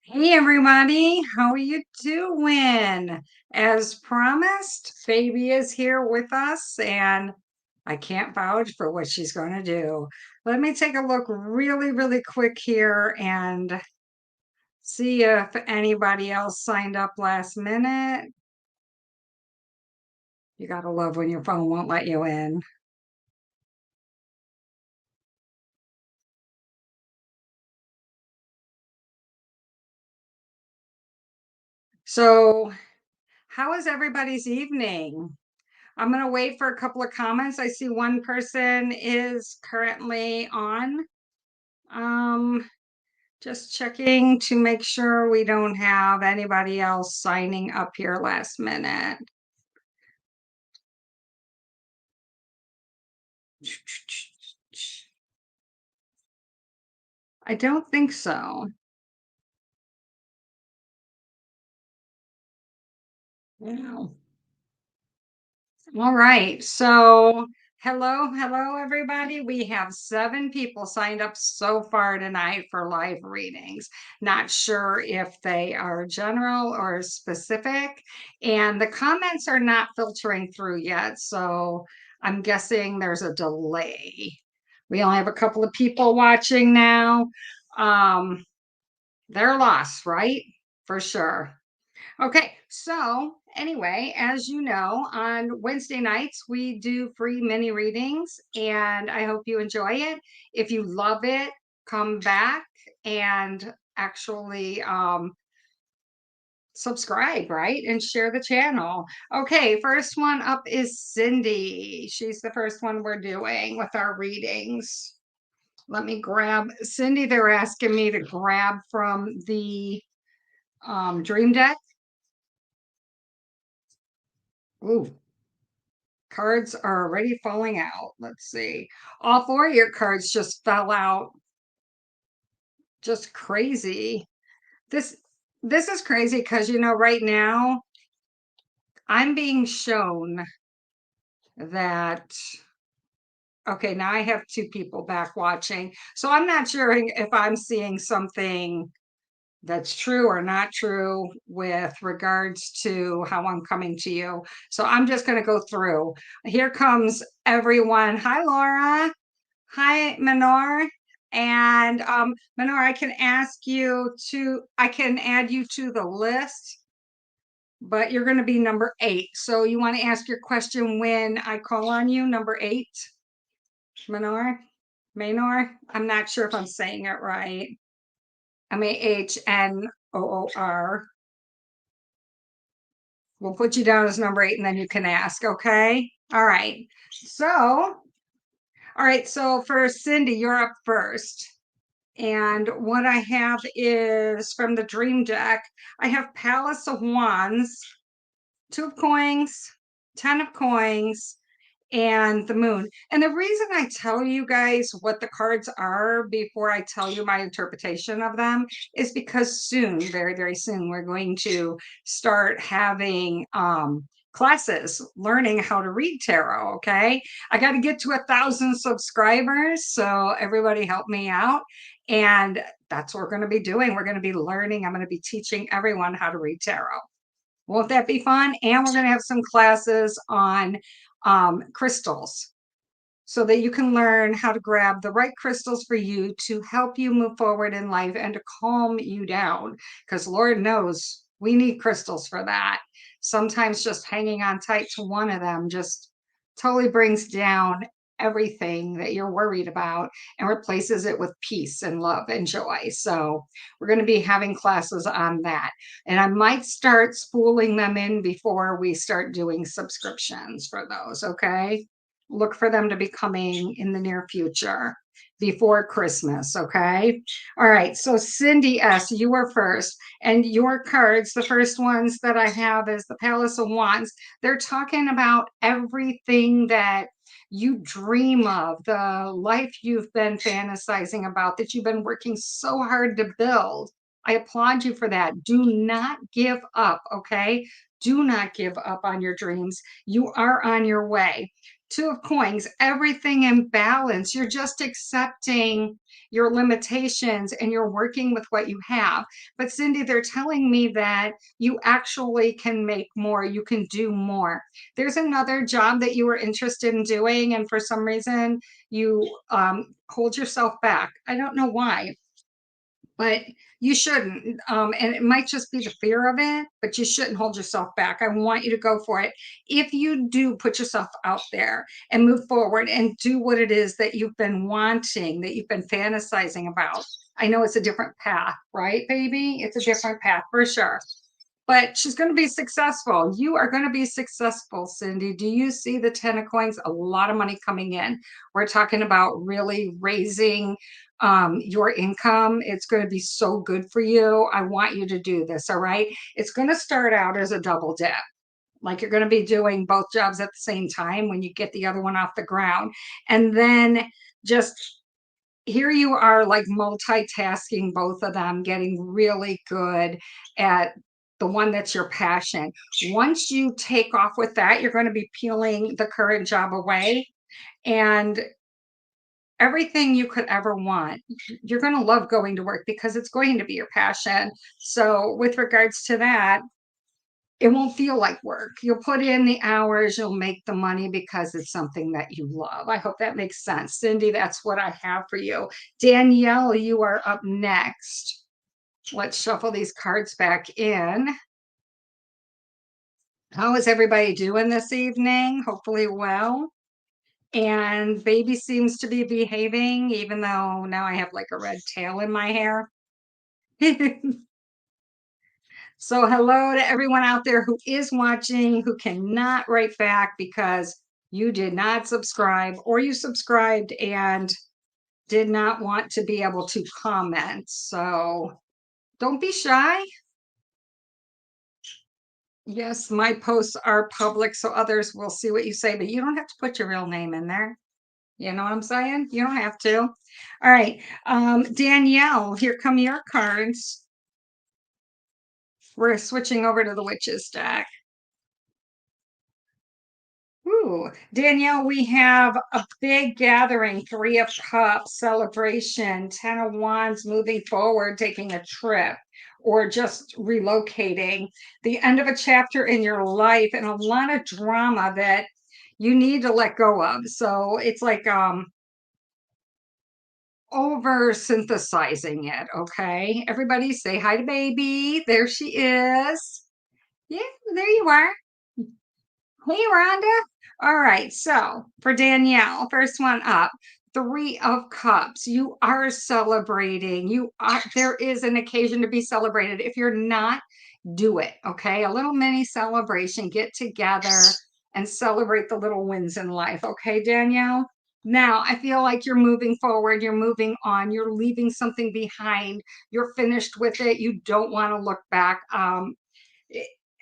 Hey everybody, how are you doing? As promised, Baby is here with us, and I can't vouch for what she's going to do. Let me take a look really quick here and see if anybody else signed up last minute. You gotta love when your phone won't let you in. So, how is everybody's evening? I'm going to wait for a couple of comments. I see one person is currently on. Um, Just checking to make sure we don't have anybody else signing up here last minute. I don't think so. No. All right. So, hello, everybody. We have 7 people signed up so far tonight for live readings. Not sure if they are general or specific, and the comments are not filtering through yet. So, I'm guessing there's a delay. We only have a couple of people watching now. Um, they're lost, right? For sure. Okay, so anyway, as you know, on Wednesday nights we do free mini readings, and I hope you enjoy it. If you love it, come back and actually subscribe, right? And share the channel. Okay, first one up is Cindy. She's the first one we're doing with our readings. Let me grab Cindy. They're asking me to grab from the dream deck. Ooh, cards are already falling out. Let's see. All 4 of your cards just fell out. Just crazy. This this is crazy because right now I'm being shown that okay, now I have 2 people back watching. So I'm not sure if I'm seeing something that's true or not true with regards to how I'm coming to you. So I'm just going to go through. Here comes everyone. Hi, Laura. Hi, Menor. And Menor, I can add you to the list, but you're going to be number 8. So you want to ask your question when I call on you, number 8, Menor? Manor? I'm not sure if I'm saying it right. Mahnoor. We'll put you down as number 8 and then you can ask, okay? All right. So for Cindy, you're up first. And what I have is from the Dream Deck, I have Palace of Wands, 2 of Coins, 10 of Coins, and the Moon. And the reason I tell you guys what the cards are before I tell you my interpretation of them is because soon, very soon, we're going to start having classes learning how to read tarot. Okay, I got to get to 1,000 subscribers, so everybody help me out. And that's what we're going to be doing. We're going to be learning. I'm going to be teaching everyone how to read tarot. Won't that be fun? And we're going to have some classes on crystals so that you can learn how to grab the right crystals for you to help you move forward in life and to calm you down. Because Lord knows we need crystals for that. Sometimes just hanging on tight to one of them just totally brings down everything that you're worried about and replaces it with peace and love and joy. So, we're going to be having classes on that. And I might start spooling them in before we start doing subscriptions for those. Okay. Look for them to be coming in the near future before Christmas. Okay. All right. So, Cindy S., you were first. And your cards, the first ones that I have is the Palace of Wands. They're talking about everything that you dream of, the life you've been fantasizing about, that you've been working so hard to build. I applaud you for that. Do not give up, okay? Do not give up on your dreams. You are on your way. Two of coins, everything in balance. You're just accepting your limitations and you're working with what you have. But Cindy, they're telling me that you actually can make more, you can do more. There's another job that you were interested in doing, and for some reason you hold yourself back. I don't know why, but you shouldn't. And it might just be the fear of it, but you shouldn't hold yourself back. I want you to go for it. If you do put yourself out there and move forward and do what it is that you've been wanting, that you've been fantasizing about, I know it's a different path, right, baby? It's a different path for sure. But she's going to be successful. You are going to be successful, Cindy. Do you see the 10 of coins? A lot of money coming in. We're talking about really raising your income. It's going to be so good for you. I want you to do this. All right. It's going to start out as a double dip. Like you're going to be doing both jobs at the same time when you get the other one off the ground. And then just here you are, like multitasking both of them, getting really good at the one that's your passion. Once you take off with that, you're going to be peeling the current job away, and everything you could ever want, you're going to love going to work because it's going to be your passion. So with regards to that, it won't feel like work. You'll put in the hours, you'll make the money because it's something that you love. I hope that makes sense. Cindy, that's what I have for you. Danielle, you are up next. Let's shuffle these cards back in. How is everybody doing this evening? Hopefully well. And baby seems to be behaving, even though now I have like a red tail in my hair. So hello to everyone out there who is watching, who cannot write back because you did not subscribe, or you subscribed and did not want to be able to comment. So don't be shy. Yes, my posts are public so others will see what you say, but you don't have to put your real name in there. You know what I'm saying? You don't have to. All right. Danielle, here come your cards. We're switching over to the witches deck. Ooh, Danielle, we have a big gathering, 3 of Cups, celebration, 10 of Wands, moving forward, taking a trip, or just relocating, the end of a chapter in your life, and a lot of drama that you need to let go of. So it's like over synthesizing it. Okay, everybody say hi to baby. There she is. Yeah, there you are. Hey, Rhonda. All right. So for Danielle, first one up, 3 of Cups. You are celebrating. There is an occasion to be celebrated. If you're not, do it. Okay. A little mini celebration. Get together and celebrate the little wins in life. Okay, Danielle? Now, I feel like you're moving forward, you're moving on, you're leaving something behind, you're finished with it, you don't want to look back.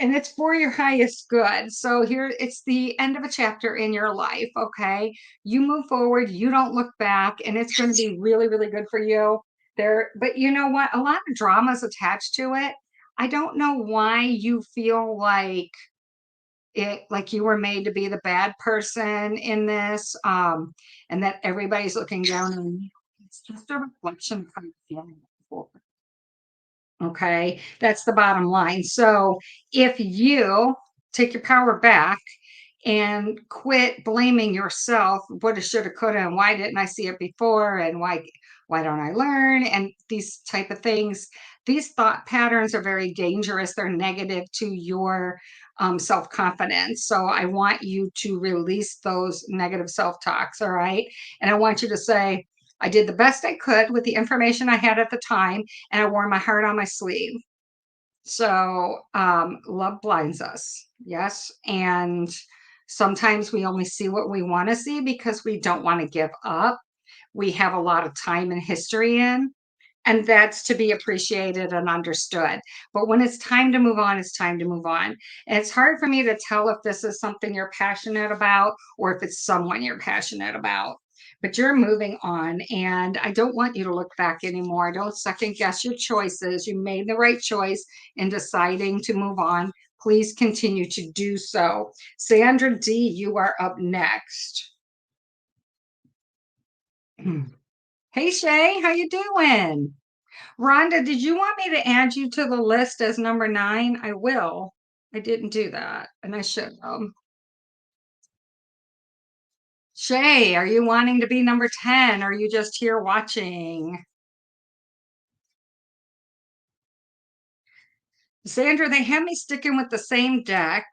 And it's for your highest good. So here it's the end of a chapter in your life. Okay. You move forward, you don't look back, and it's going to be really, really good for you there. But you know what? A lot of drama is attached to it. I don't know why you feel like you were made to be the bad person in this, and that everybody's looking down on you. It's just a reflection of how you're feeling. Okay, that's the bottom line. So if you take your power back and quit blaming yourself, woulda, shoulda, coulda, and why didn't I see it before, and why don't I learn, and these type of things, these thought patterns are very dangerous. They're negative to your self-confidence. So I want you to release those negative self-talks. All right, and I want you to say, I did the best I could with the information I had at the time, and I wore my heart on my sleeve. So, love blinds us. Yes. And sometimes we only see what we want to see because we don't want to give up. We have a lot of time and history in, and that's to be appreciated and understood. But when it's time to move on, it's time to move on. And it's hard for me to tell if this is something you're passionate about or if it's someone you're passionate about. But you're moving on, and I don't want you to look back anymore. Don't second guess your choices. You made the right choice in deciding to move on. please continue to do so. Sandra D, you are up next. Hey Shay, how you doing? Rhonda, did you want me to add you to the list as number 9? I will. I didn't do that, and I should have. Shay, are you wanting to be number 10? Or are you just here watching? Sandra, they have me sticking with the same deck.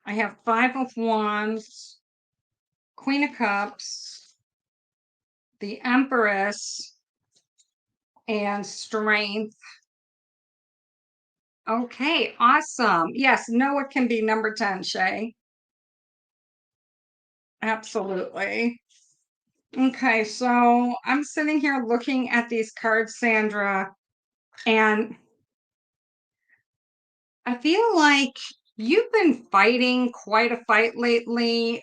I have 5 of Wands, Queen of Cups, the Empress, and Strength. Okay, awesome. Yes, Noah can be number 10, Shay. Absolutely. Okay, so I'm sitting here looking at these cards, Sandra, and I feel like you've been fighting quite a fight lately,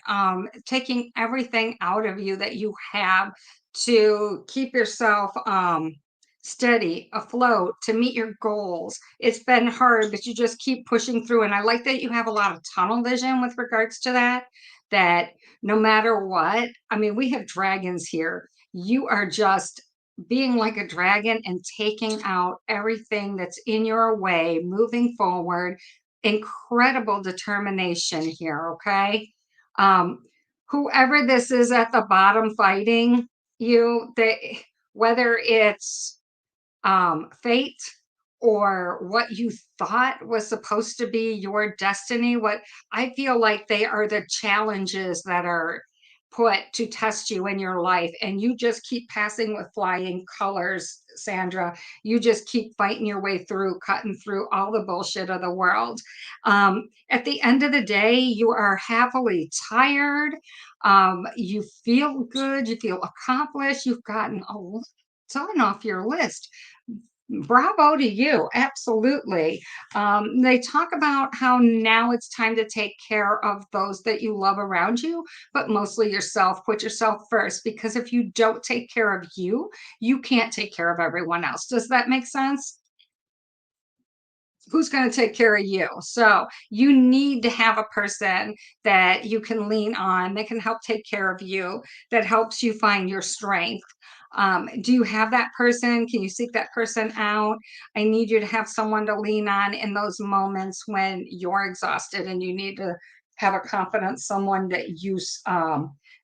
taking everything out of you that you have to keep yourself steady, afloat, to meet your goals. It's been hard, but you just keep pushing through. And I like that you have a lot of tunnel vision with regards to that, that no matter what, I mean, we have dragons here. You are just being like a dragon and taking out everything that's in your way, moving forward. Incredible determination here, okay? Um, Whoever this is at the bottom fighting you, they, whether it's fate or what you thought was supposed to be your destiny, what I feel like they are the challenges that are put to test you in your life, and you just keep passing with flying colors, Sandra. You just keep fighting your way through, cutting through all the bullshit of the world. At the end of the day, you are happily tired. You feel good, you feel accomplished, you've gotten a ton off your list. Bravo to you. Absolutely. They talk about how now it's time to take care of those that you love around you, but mostly yourself. Put yourself first, because if you don't take care of you, you can't take care of everyone else. Does that make sense? Who's going to take care of you? So you need to have a person that you can lean on, that can help take care of you, that helps you find your strength. Do you have that person? Can you seek that person out? I need you to have someone to lean on in those moments when you're exhausted and you need to have a confident someone that you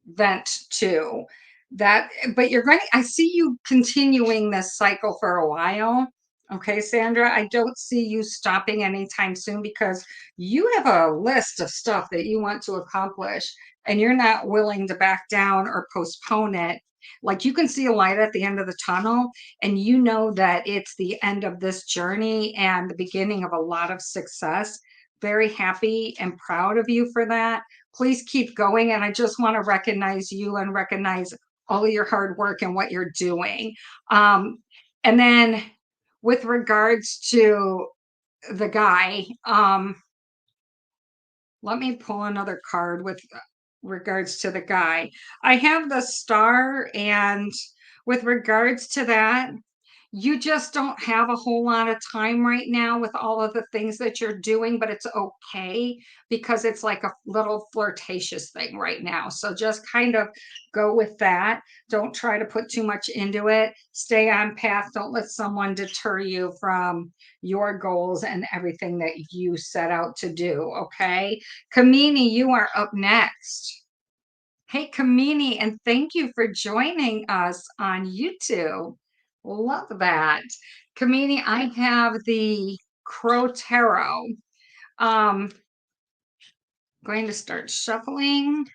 vent to. That, but you're going to, I see you continuing this cycle for a while. Okay, Sandra, I don't see you stopping anytime soon, because you have a list of stuff that you want to accomplish and you're not willing to back down or postpone it. Like, you can see a light at the end of the tunnel, and you know that it's the end of this journey and the beginning of a lot of success. Very happy and proud of you for that. Please keep going. And I just want to recognize you and recognize all of your hard work and what you're doing. And then with regards to the guy, let me pull another card with regards to the guy. I have the star, and with regards to that, you just don't have a whole lot of time right now with all of the things that you're doing, but it's okay, because it's like a little flirtatious thing right now. So just kind of go with that. Don't try to put too much into it. Stay on path. Don't let someone deter you from your goals and everything that you set out to do. Okay. Kamini, you are up next. Hey, Kamini, and thank you for joining us on YouTube. Love that. Kamini, I have the Crow Tarot. Going to start shuffling.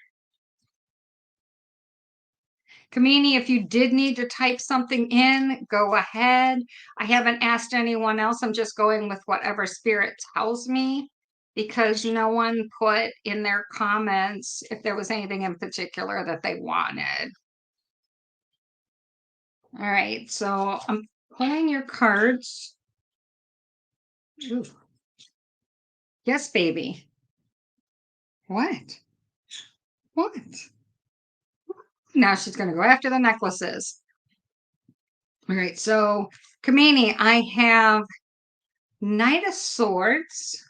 Kamini, if you did need to type something in, go ahead. I haven't asked anyone else. I'm just going with whatever spirit tells me, because no one put in their comments if there was anything in particular that they wanted. All right, so I'm pulling your cards. Ooh. Yes, baby. What? What? Now she's going to go after the necklaces. All right, so Kamini, I have Knight of Swords.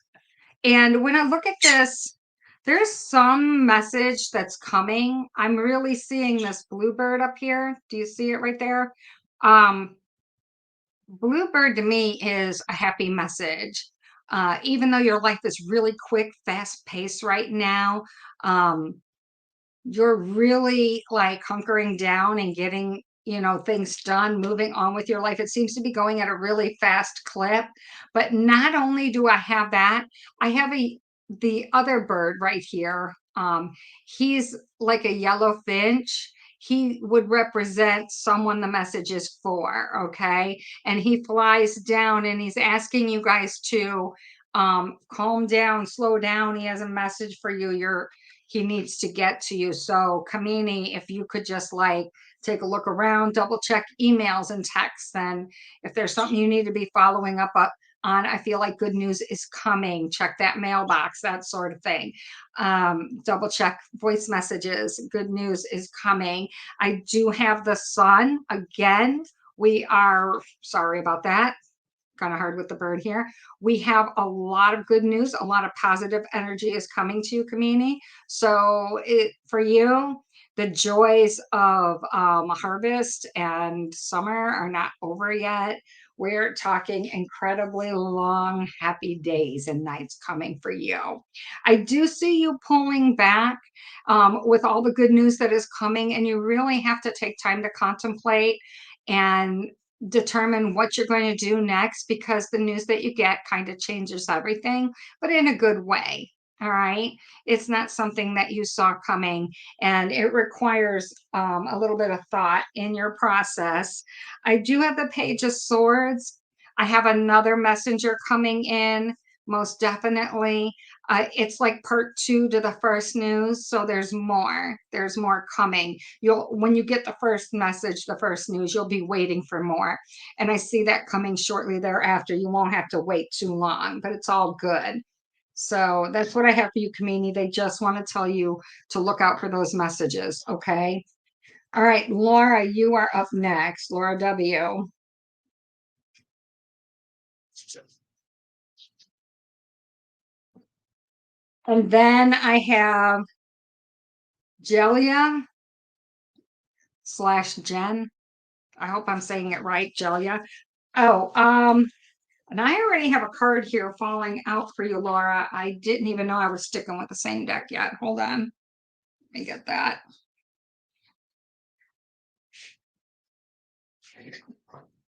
And when I look at this, there's some message that's coming. I'm really seeing this bluebird up here. Do you see it right there? Um, Bluebird to me is a happy message. Even though your life is really quick, fast paced right now, um, you're really like hunkering down and getting, things done, moving on with your life. It seems to be going at a really fast clip. But not only do I have that, I have the other bird right here. He's like a yellow finch. He would represent someone the message is for, okay? And he flies down and he's asking you guys to calm down, slow down. He has a message for you. He needs to get to you. So Kamini, if you could just like take a look around, double check emails and texts, and if there's something you need to be following up on, I feel like good news is coming. Check that mailbox, that sort of thing. Double check voice messages. Good news is coming. I do have the sun again. We are sorry about that, kind of hard with the bird here. We have a lot of good news, a lot of positive energy is coming to you, Kamini. So for you, the joys of harvest and summer are not over yet. We're talking incredibly long, happy days and nights coming for you. I do see you pulling back with all the good news that is coming, and you really have to take time to contemplate and determine what you're going to do next, because the news that you get kind of changes everything, but in a good way. All right. It's not something that you saw coming, and it requires a little bit of thought in your process. I do have the Page of Swords. I have another messenger coming in, most definitely. It's like part two to the first news. So there's more. There's more coming. When you get the first message, the first news, you'll be waiting for more. And I see that coming shortly thereafter. You won't have to wait too long, but it's all good. So that's what I have for you, Kamini. They just want to tell you to look out for those messages. Okay. All right, Laura, you are up next. Laura W. And then I have Jelia slash Jen. I hope I'm saying it right, Jelia. Oh, and I already have a card here falling out for you, Laura. I didn't even know I was sticking with the same deck yet. Hold on. Let me get that.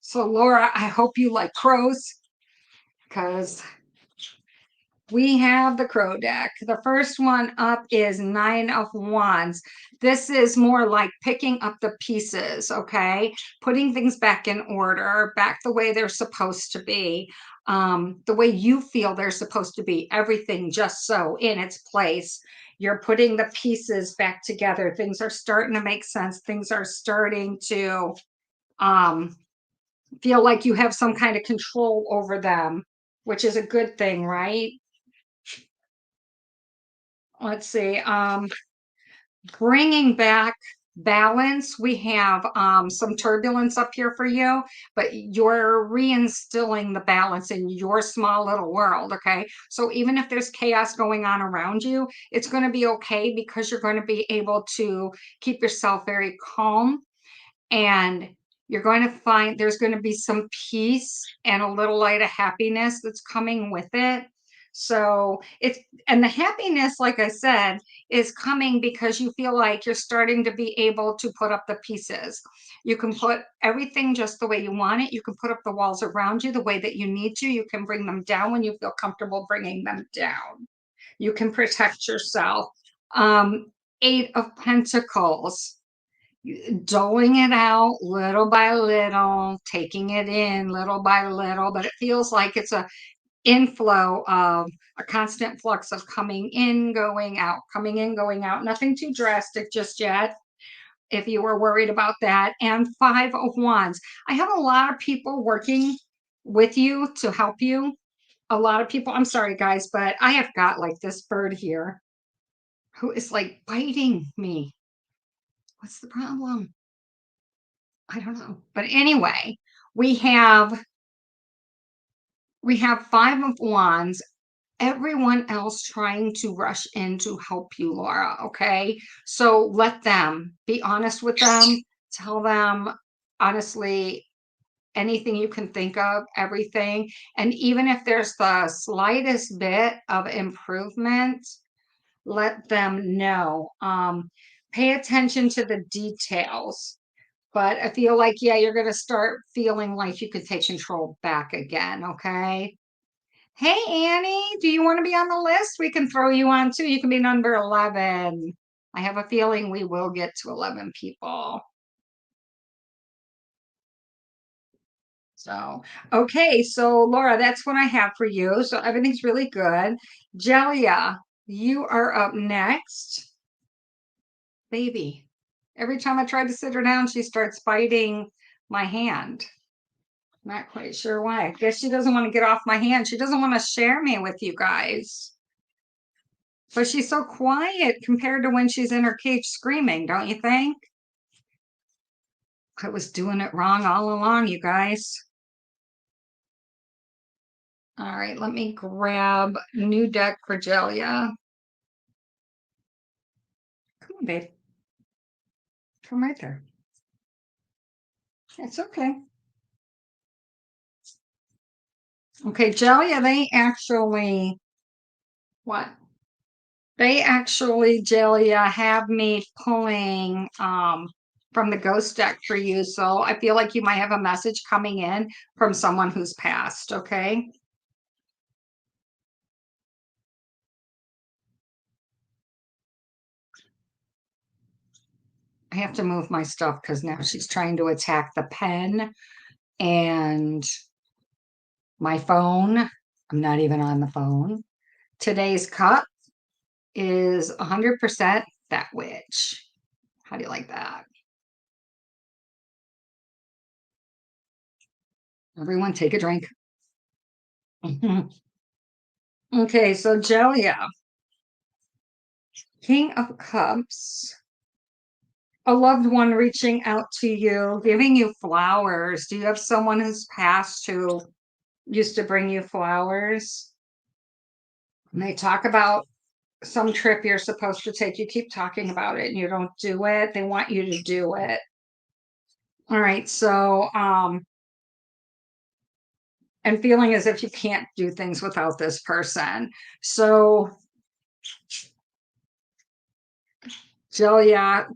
So, Laura, I hope you like crows, because we have the crow deck. The first one up is Nine of Wands. This is more like picking up the pieces, okay? Putting things back in order, back the way they're supposed to be, the way you feel they're supposed to be, everything just so in its place. You're putting the pieces back together. Things are starting to make sense. Things are starting to um, feel like you have some kind of control over them, which is a good thing, right? Let's see. Bringing back balance. We have some turbulence up here for you, but you're reinstilling the balance in your small little world. Okay. So even if there's chaos going on around you, it's going to be okay, because you're going to be able to keep yourself very calm, and you're going to find there's going to be some peace and a little light of happiness that's coming with it. So it's, and the happiness, like I said, is coming because you feel like you're starting to be able to put up the pieces. You can put everything just the way you want it. You can put up the walls around you the way that you need to. You can bring them down when you feel comfortable bringing them down. You can protect yourself. Eight of Pentacles, doling it out little by little, taking it in little by little, but it feels like it's a inflow of a constant flux of coming in, going out, coming in, going out. Nothing too drastic just yet, if you were worried about that. And Five of Wands. I have a lot of people working with you to help you. A lot of people, I'm sorry guys, but I have got like this bird here who is like biting me. What's the problem? I don't know. But anyway, we have We have 5 of wands, everyone else trying to rush in to help you, Laura. Okay. So let them be honest with them. Tell them honestly anything you can think of, everything. And even if there's the slightest bit of improvement, let them know. Pay attention to the details. But I feel like, yeah, you're going to start feeling like you could take control back again. Okay. Hey, Annie, do you want to be on the list? We can throw you on too. You can be number 11. I have a feeling we will get to 11 people. So, okay. So, Laura, that's what I have for you. So, everything's really good. Jelia, you are up next. Baby, every time I try to sit her down, she starts biting my hand. Not quite sure why. I guess she doesn't want to get off my hand. She doesn't want to share me with you guys. But she's so quiet compared to when she's in her cage screaming, don't you think? I was doing it wrong all along, you guys. All right, let me grab new deck for Jelia. Come on, babe. Come right there. It's okay. Okay, Jelia, they actually, what? They actually, Jelia, have me pulling from the ghost deck for you. So I feel like you might have a message coming in from someone who's passed, okay? I have to move my stuff because now she's trying to attack the pen and my phone. I'm not even on the phone. Today's cup is 100% that witch. How do you like that? Everyone take a drink. Okay, so Jelia, King of Cups, a loved one reaching out to you, giving you flowers. Do you have someone who's passed who used to bring you flowers? And they talk about some trip you're supposed to take. You keep talking about it and you don't do it. They want you to do it. All right. So, and feeling as if you can't do things without this person. So, Julia,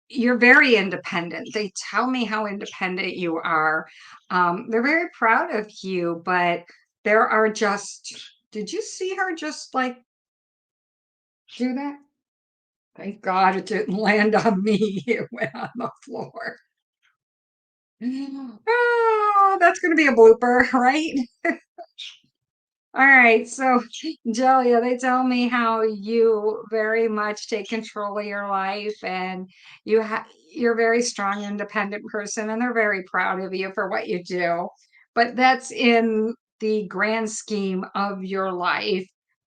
you're very independent. They tell me how independent you are. They're very proud of you, but there are just, did you see her just like do that? Thank God it didn't land on me. It went on the floor. Oh, that's going to be a blooper, right? All right. So, Julia, they tell me how you very much take control of your life and you're a very strong, independent person, and they're very proud of you for what you do. But that's in the grand scheme of your life.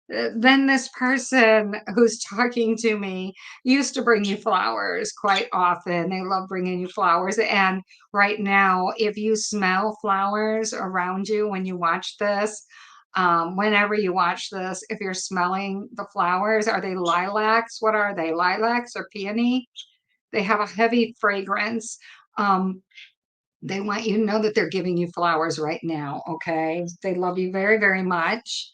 Then this person who's talking to me used to bring you flowers quite often. They love bringing you flowers. And right now, if you smell flowers around you when you watch this, whenever you watch this, if you're smelling the flowers, are they lilacs? What are they? Lilacs or peony? They have a heavy fragrance. Um, they want you to know that they're giving you flowers right now. Okay. They love you very, very much,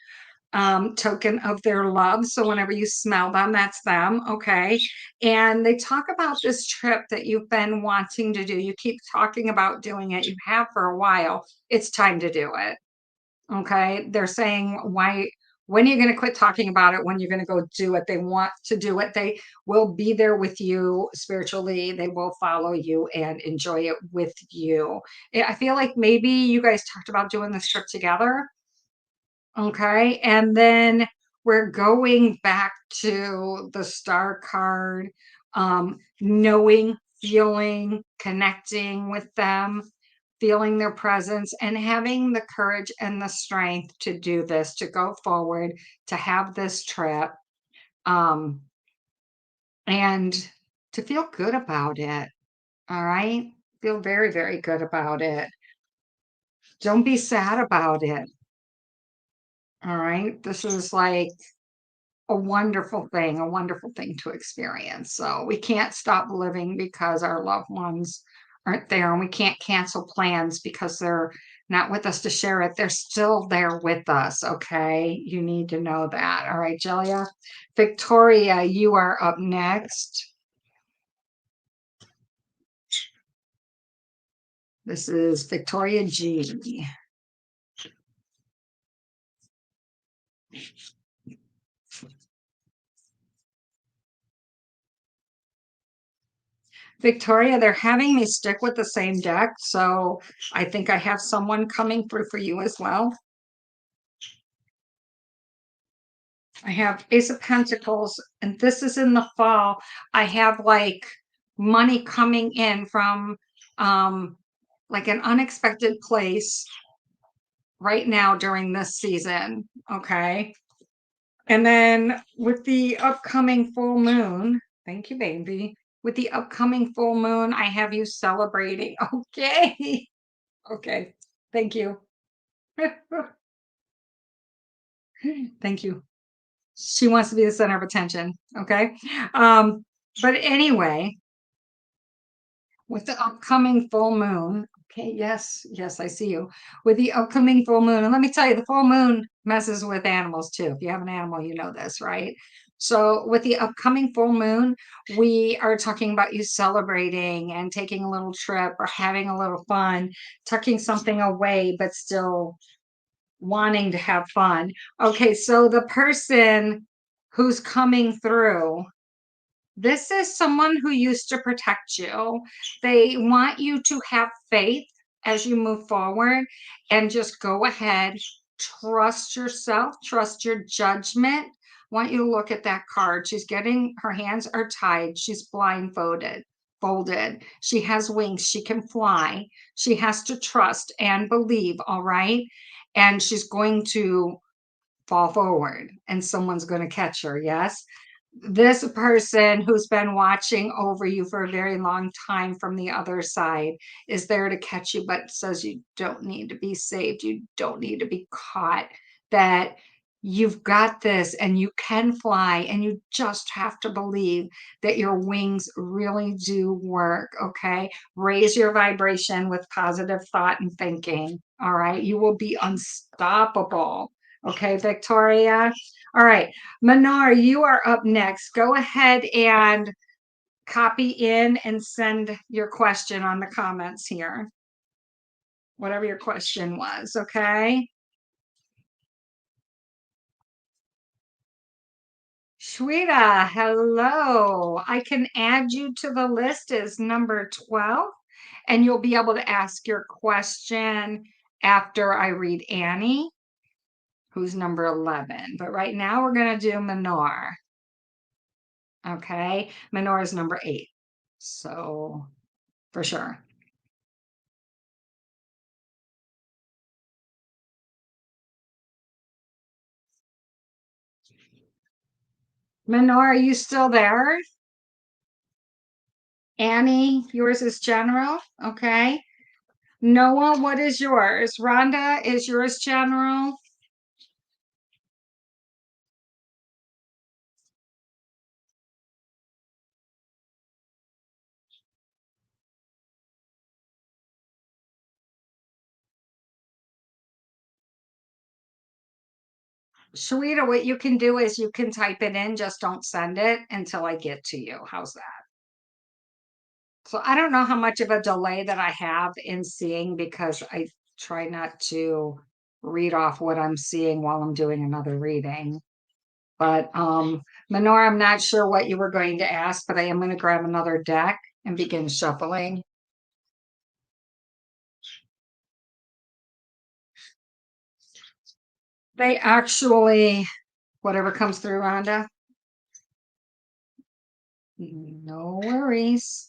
token of their love. So whenever you smell them, that's them. Okay. And they talk about this trip that you've been wanting to do. You keep talking about doing it. You have for a while. It's time to do it. Okay. They're saying, when are you going to quit talking about it? When you're going to go do it? They want to do it. They will be there with you spiritually. They will follow you and enjoy it with you. I feel like maybe you guys talked about doing this trip together. Okay, and then we're going back to the star card, knowing, feeling, connecting with them, feeling their presence, and having the courage and the strength to do this, to go forward, to have this trip, um, and to feel good about it. All right, feel very, very good about it. Don't be sad about it. All right. This is like a wonderful thing to experience. So we can't stop living because our loved ones aren't there, and we can't cancel plans because they're not with us to share it. They're still there with us. Okay. You need to know that. All right, Julia. Victoria, you are up next. This is Victoria G. Victoria, they're having me stick with the same deck, so I think I have someone coming through for you as well. I have Ace of Pentacles, and this is in the fall. I have like money coming in from like an unexpected place right now during this season. Okay. And then with the upcoming full moon, thank you, baby. With the upcoming full moon, I have you celebrating. Okay. Okay. Thank you. Thank you. She wants to be the center of attention. Okay. Um, but anyway, with the upcoming full moon, okay, yes, yes, I see you. With the upcoming full moon, and let me tell you, the full moon messes with animals too. If you have an animal, you know this, right? So with the upcoming full moon, we are talking about you celebrating and taking a little trip or having a little fun, tucking something away, but still wanting to have fun. Okay, so the person who's coming through, this is someone who used to protect you. They want you to have faith as you move forward and just go ahead, trust yourself, trust your judgment. Want you to look at that card. She's getting, her hands are tied, she's blindfolded. Folded. She has wings. She can fly. She has to trust and believe. All right. And she's going to fall forward and someone's going to catch her. Yes. This person who's been watching over you for a very long time from the other side is there to catch you, but says you don't need to be saved. You don't need to be caught, that you've got this and you can fly, and you just have to believe that your wings really do work. Okay. Raise your vibration with positive thought and thinking. All right. You will be unstoppable. Okay, Victoria. All right. Manar, you are up next. Go ahead and copy in and send your question on the comments here, whatever your question was. Okay. Shweta, hello. I can add you to the list as number 12, and you'll be able to ask your question after I read Annie, who's number 11. But right now we're going to do Manar. Okay. Manar is number 8. So for sure. Manor, are you still there? Annie, yours is general. Okay. Noah, what is yours? Rhonda, is yours general? Sharita, what you can do is you can type it in, just don't send it until I get to you. How's that? So I don't know how much of a delay that I have in seeing, because I try not to read off what I'm seeing while I'm doing another reading. But Menor, I'm not sure what you were going to ask, but I am going to grab another deck and begin shuffling. They actually, whatever comes through, Rhonda. No worries.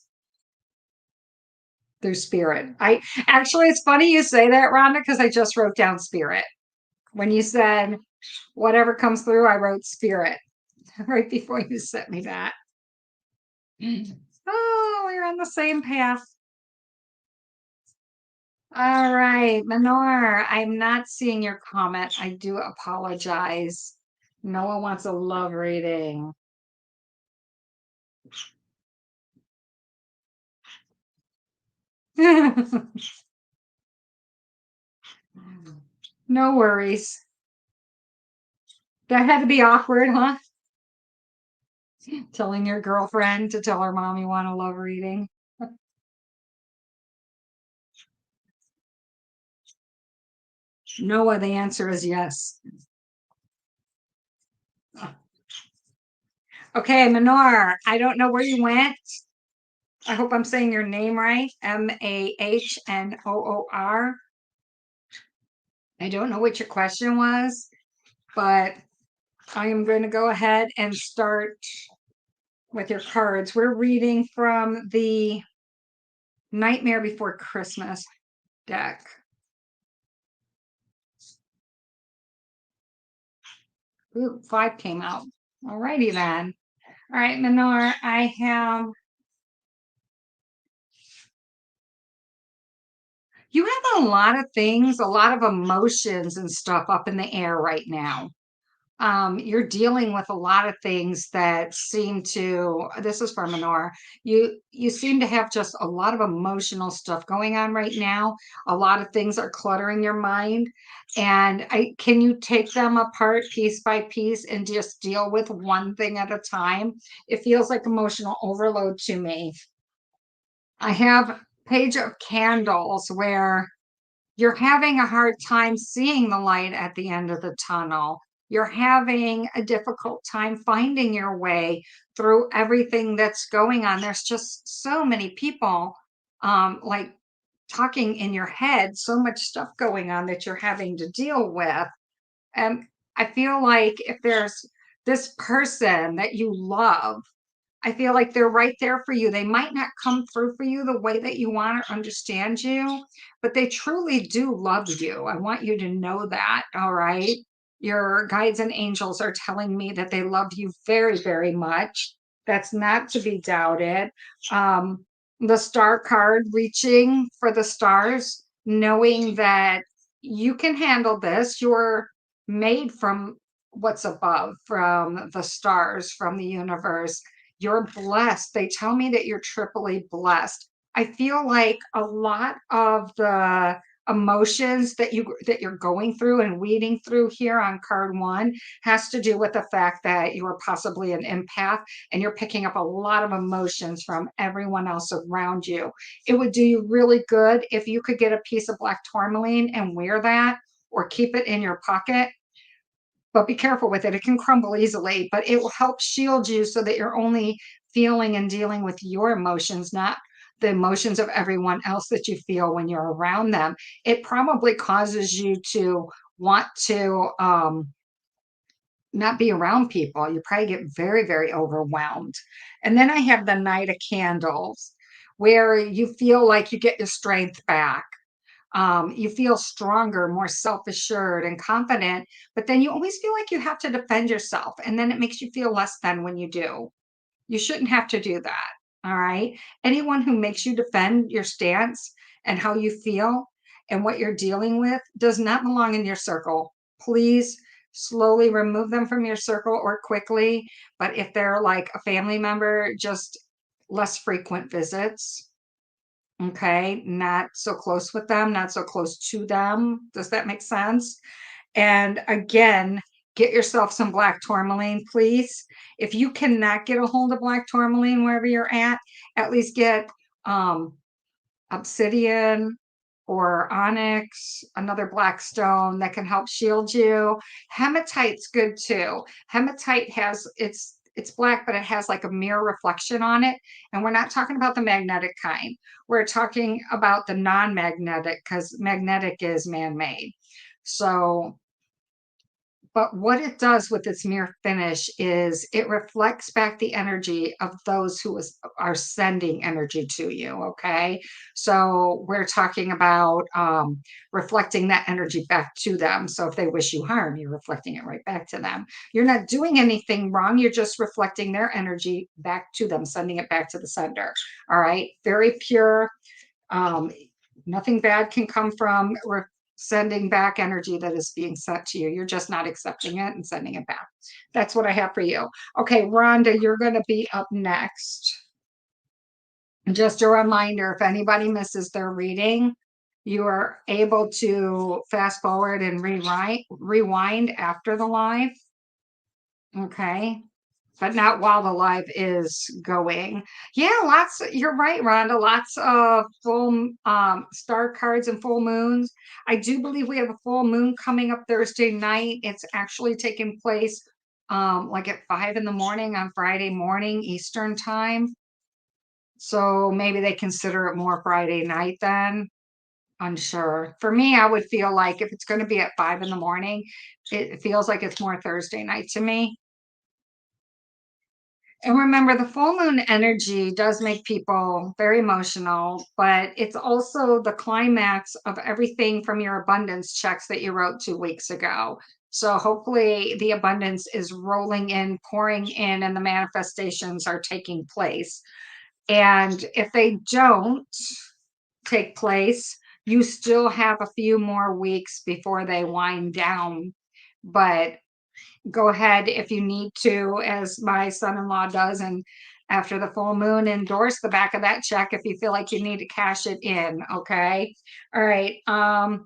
Through spirit. I actually, it's funny you say that, Rhonda, because I just wrote down spirit. When you said whatever comes through, I wrote spirit right before you sent me that. Oh, we're on the same path. All right, Manor, I'm not seeing your comment. I do apologize. Noah wants a love reading. No worries. That had to be awkward, huh? Telling your girlfriend to tell her mom you want a love reading. Noah, the answer is yes. Okay, Manor, I don't know where you went. I hope I'm saying your name right. Mahnoor. I don't know what your question was, but I am going to go ahead and start with your cards. We're reading from the Nightmare Before Christmas deck. Ooh, 5 came out. Alrighty then. All right, Manor, you have a lot of things, a lot of emotions and stuff up in the air right now. You're dealing with a lot of things that seem to, this is for Menor, you seem to have just a lot of emotional stuff going on right now. A lot of things are cluttering your mind. And can you take them apart piece by piece and just deal with one thing at a time? It feels like emotional overload to me. I have Page of Candles where you're having a hard time seeing the light at the end of the tunnel. You're having a difficult time finding your way through everything that's going on. There's just so many people like talking in your head, so much stuff going on that you're having to deal with. And I feel like if there's this person that you love, I feel like they're right there for you. They might not come through for you the way that you want or understand you, but they truly do love you. I want you to know that. All right. Your guides and angels are telling me that they love you very, very much. That's not to be doubted. The star card, reaching for the stars, knowing that you can handle this. You're made from what's above, from the stars, from the universe. You're blessed. They tell me that you're triply blessed. I feel like a lot of the emotions that you're going through and weeding through here on card 1 has to do with the fact that you are possibly an empath and you're picking up a lot of emotions from everyone else around you. It would do you really good if you could get a piece of black tourmaline and wear that or keep it in your pocket, but be careful with it. It can crumble easily, but it will help shield you so that you're only feeling and dealing with your emotions, not the emotions of everyone else that you feel when you're around them. It probably causes you to want to not be around people. You probably get very, very overwhelmed. And then I have the Knight of Candles, where you feel like you get your strength back. You feel stronger, more self assured, and confident, but then you always feel like you have to defend yourself. And then it makes you feel less than when you do. You shouldn't have to do that. All right. Anyone who makes you defend your stance and how you feel and what you're dealing with does not belong in your circle. Please slowly remove them from your circle or quickly. But if they're like a family member, just less frequent visits. Okay, not so close with them, not so close to them. Does that make sense? And again, get yourself some black tourmaline, please. If you cannot get a hold of black tourmaline wherever you're at least get um, obsidian or onyx, another black stone that can help shield you. Hematite's good too. Hematite has it's black, but it has like a mirror reflection on it. And we're not talking about the magnetic kind. We're talking about the non-magnetic because magnetic is man-made. So but what it does with its mirror finish is it reflects back the energy of those are sending energy to you. Okay. So we're talking about reflecting that energy back to them. So if they wish you harm, you're reflecting it right back to them. You're not doing anything wrong. You're just reflecting their energy back to them, sending it back to the sender. All right. Very pure. Um, Nothing bad can come from sending back energy that is being sent to you. You're just not accepting it and sending it back. That's what I have for you. Okay, Rhonda, you're going to be up next. Just a reminder, if anybody misses their reading, you are able to fast forward and rewind after the live. Okay. But not while the live is going. Yeah, you're right, Rhonda. Lots of full star cards and full moons. I do believe we have a full moon coming up Thursday night. It's actually taking place like at 5 in the morning on Friday morning Eastern time. So maybe they consider it more Friday night then. Unsure. For me, I would feel like if it's going to be at 5 in the morning, it feels like it's more Thursday night to me. And remember, the full moon energy does make people very emotional, but it's also the climax of everything from your abundance checks that you wrote 2 weeks ago. So hopefully the abundance is rolling in, pouring in, and the manifestations are taking place. And if they don't take place, you still have a few more weeks before they wind down. But go ahead if you need to, as my son-in-law does, and after the full moon, endorse the back of that check if you feel like you need to cash it in. Okay. All right. I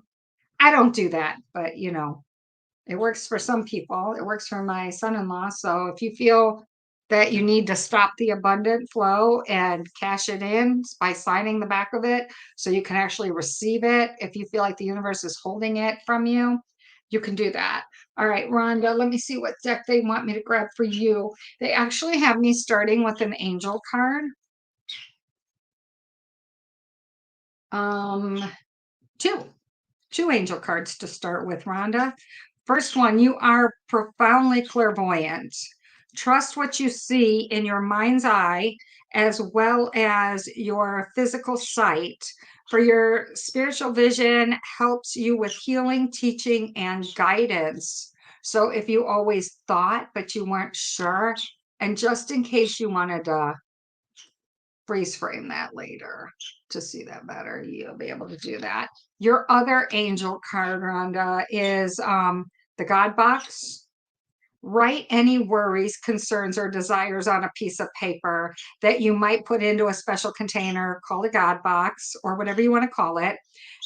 don't do that, but it works for some people. It works for my son-in-law. So if you feel that you need to stop the abundant flow and cash it in by signing the back of it so you can actually receive it, if you feel like the universe is holding it from you, you can do that. All right, Rhonda, let me see what deck they want me to grab for you. They actually have me starting with an angel card. Um, two angel cards to start with, Rhonda. First one, you are profoundly clairvoyant. Trust what you see in your mind's eye as well as your physical sight. For your spiritual vision helps you with healing, teaching, and guidance. So if you always thought, but you weren't sure, and just in case you wanted to freeze frame that later to see that better, you'll be able to do that. Your other angel card, Rhonda, is the God box. Write any worries, concerns, or desires on a piece of paper that you might put into a special container called a God box or whatever you want to call it,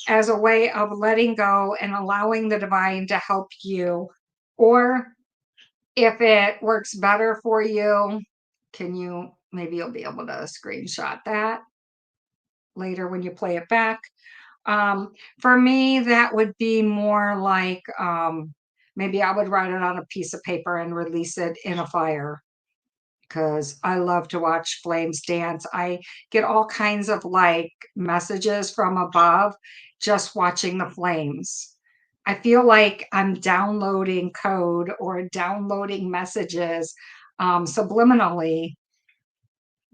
as a way of letting go and allowing the divine to help you. Or if it works better for you, maybe you'll be able to screenshot that later when you play it back. For me, that would be more like maybe I would write it on a piece of paper and release it in a fire because I love to watch flames dance. I get all kinds of like messages from above just watching the flames. I feel like I'm downloading code or downloading messages subliminally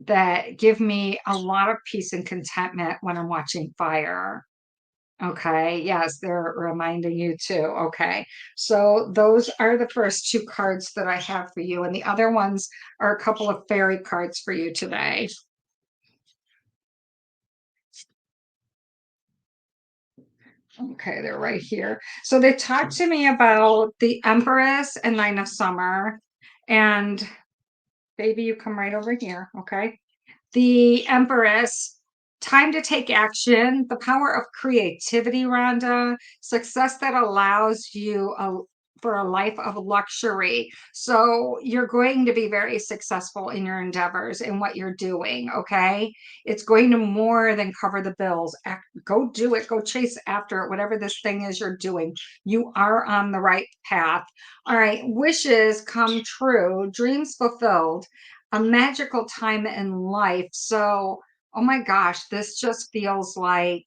that give me a lot of peace and contentment when I'm watching fire. Okay, yes, they're reminding you too. Okay, so those are the first two cards that I have for you, and the other ones are a couple of fairy cards for you today. Okay, they're right here. So they talked to me about the Empress and Nine of Summer, and baby, you come right over here. Okay. The Empress, time to take action, the power of creativity, Rhonda, success that allows you for a life of luxury. So you're going to be very successful in your endeavors and what you're doing, okay? It's going to more than cover the bills. Go do it, go chase after it, whatever this thing is you're doing. You are on the right path. All right, wishes come true, dreams fulfilled, a magical time in life. So, oh my gosh, this just feels like,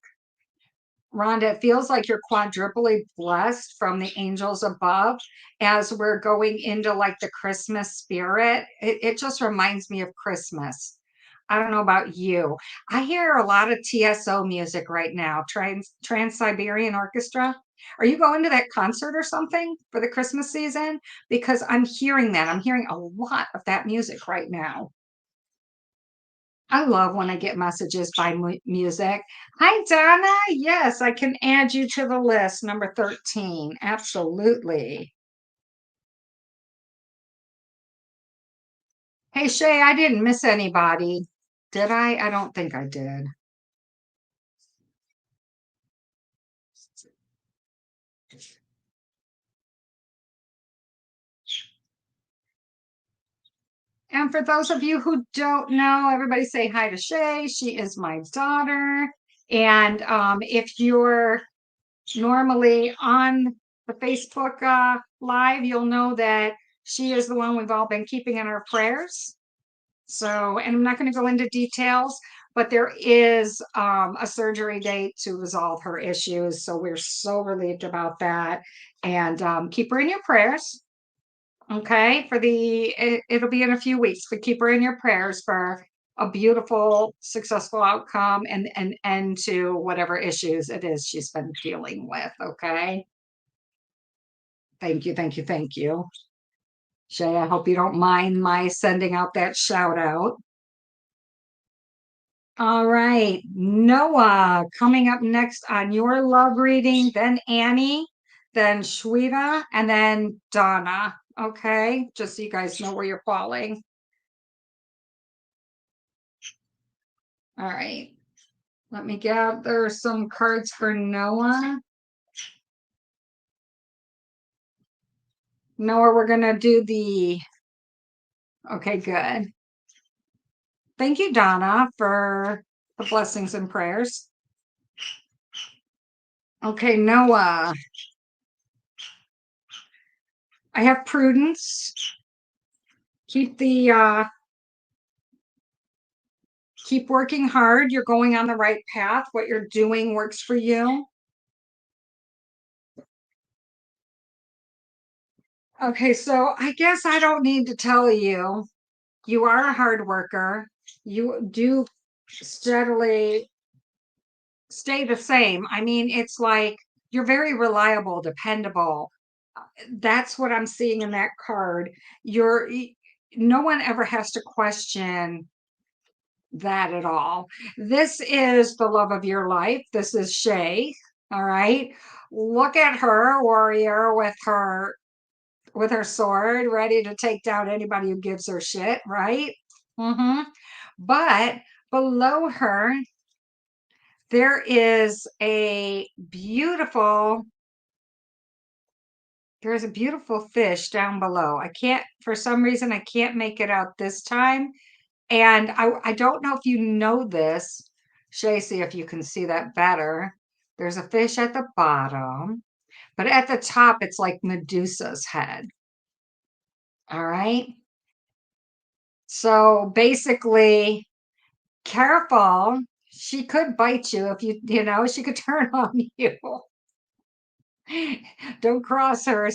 Rhonda, it feels like you're quadruply blessed from the angels above as we're going into like the Christmas spirit. It just reminds me of Christmas. I don't know about you. I hear a lot of TSO music right now, Trans-Siberian Orchestra. Are you going to that concert or something for the Christmas season? Because I'm hearing that. I'm hearing a lot of that music right now. I love when I get messages by music. Hi, Donna. Yes, I can add you to the list, number 13. Absolutely. Hey, Shay, I didn't miss anybody. Did I? I don't think I did. And for those of you who don't know, everybody say hi to Shay. She is my daughter. And if you're normally on the Facebook Live, you'll know that she is the one we've all been keeping in our prayers. So, and I'm not going to go into details, but there is a surgery date to resolve her issues. So we're so relieved about that. And keep her in your prayers. Okay, it'll be in a few weeks, but keep her in your prayers for a beautiful, successful outcome and end to whatever issues it is she's been dealing with. Okay. Thank you, thank you, thank you. Shay, I hope you don't mind my sending out that shout out. All right, Noah, coming up next on your love reading, then Annie, then Shweta, and then Donna. Okay, just so you guys know where you're falling. All right, let me gather some cards for Noah. Noah, we're gonna do the, okay, good. Thank you, Donna, for the blessings and prayers. Okay, Noah, I have prudence. Keep the keep working hard. You're going on the right path. What you're doing works for you. Okay, so I guess I don't need to tell you, you are a hard worker. You do steadily stay the same. I mean, it's like you're very reliable, dependable. That's what I'm seeing in that card. No one ever has to question that at all. This is the love of your life. This is Shay. All right. Look at her, warrior, with her sword, ready to take down anybody who gives her shit, right? Mm-hmm. But below her, there is there's a beautiful fish down below. I can't, for some reason, I can't make it out this time. And I don't know if you know this, Shay, see if you can see that better. There's a fish at the bottom, but at the top, it's like Medusa's head. All right. So basically, careful. She could bite you if she could turn on you. Don't cross her.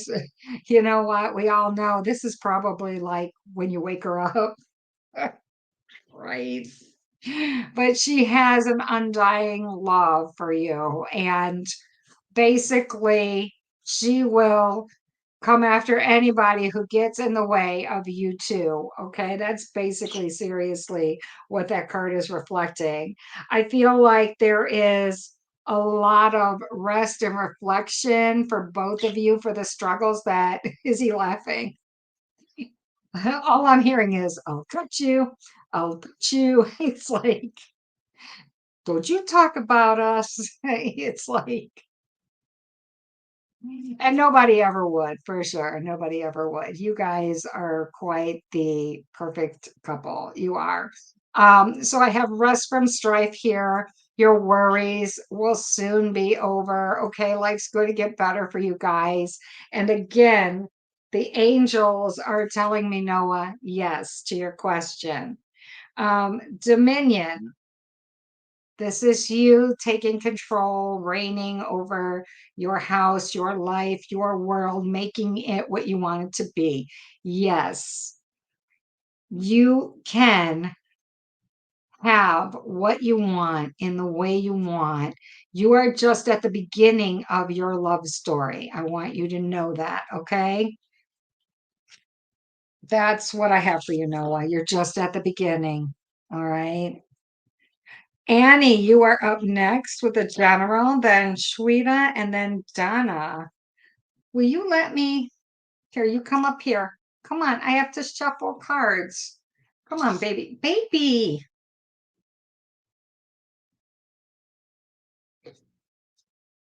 You know what? We all know this is probably like when you wake her up, right? But she has an undying love for you. And basically, she will come after anybody who gets in the way of you two. Okay, that's basically seriously what that card is reflecting. I feel like there is a lot of rest and reflection for both of you for the struggles that is he laughing? All I'm hearing is, I'll cut you, I'll put you. It's like, don't you talk about us? It's like, and nobody ever would, for sure. Nobody ever would. You guys are quite the perfect couple. You are. So I have rest from strife here. Your worries will soon be over. Okay, life's going to get better for you guys. And again, the angels are telling me, Noah, yes to your question. Dominion. This is you taking control, reigning over your house, your life, your world, making it what you want it to be. Yes, you can have what you want in the way you want. You are just at the beginning of your love story. I want you to know that, okay? That's what I have for you, Noah. You're just at the beginning. All right. Annie, you are up next with the general, then Shweta, and then Donna. Will you let me? Here, you come up here. Come on, I have to shuffle cards. Come on, baby. Baby.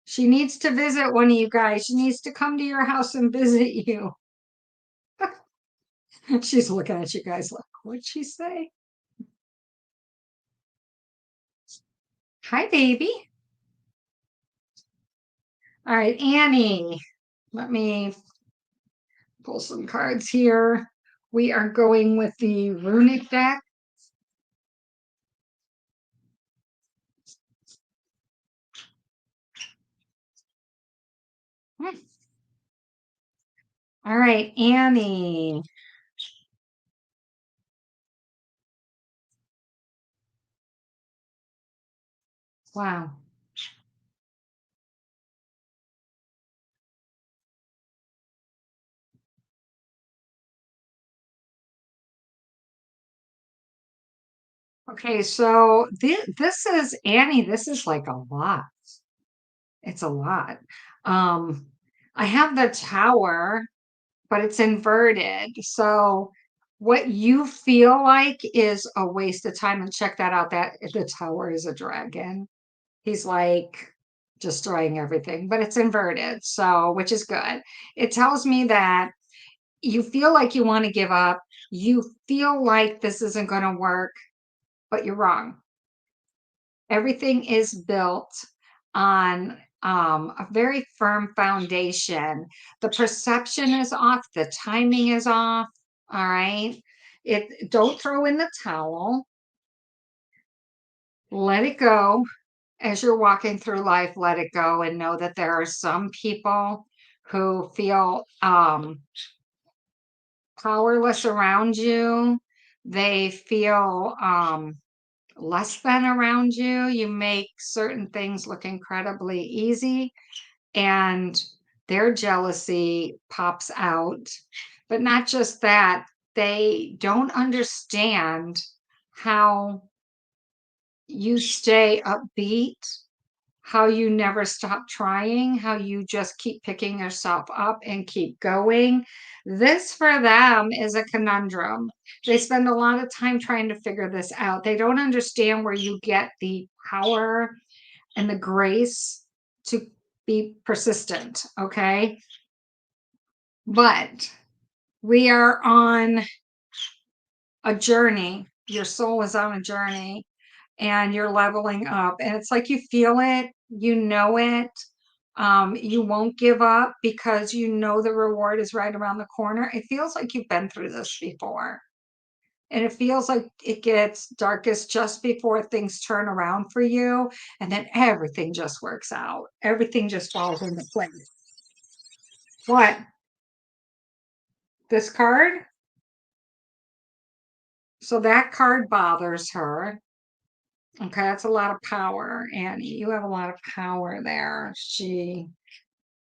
She needs to visit one of you guys. She needs to come to your house and visit you. She's looking at you guys like, what'd she say? Hi, baby. All right, Annie. Let me pull some cards here. We are going with the runic deck. All right, Annie. Wow. Okay, so this is Annie. This is like a lot. It's a lot. Um, I have the tower, but it's inverted. So what you feel like is a waste of time, and check that out. That the tower is a dragon. He's like destroying everything, but it's inverted. So, which is good. It tells me that you feel like you want to give up. You feel like this isn't going to work, but you're wrong. Everything is built on a very firm foundation. The perception is off, the timing is off. All right. It don't throw in the towel. Let it go as you're walking through life. Let it go and know that there are some people who feel powerless around you. They feel less than around you. You make certain things look incredibly easy, and their jealousy pops out. But not just that, they don't understand how you stay upbeat, how you never stop trying, how you just keep picking yourself up and keep going. This for them is a conundrum. They spend a lot of time trying to figure this out. They don't understand where you get the power and the grace to be persistent, okay? But we are on a journey. Your soul is on a journey and you're leveling up. And it's like you feel it, you know it. You won't give up because you know the reward is right around the corner. It feels like you've been through this before. And it feels like it gets darkest just before things turn around for you. And then everything just works out. Everything just falls into place. What? This card? So that card bothers her. Okay, that's a lot of power, Annie. You have a lot of power there. She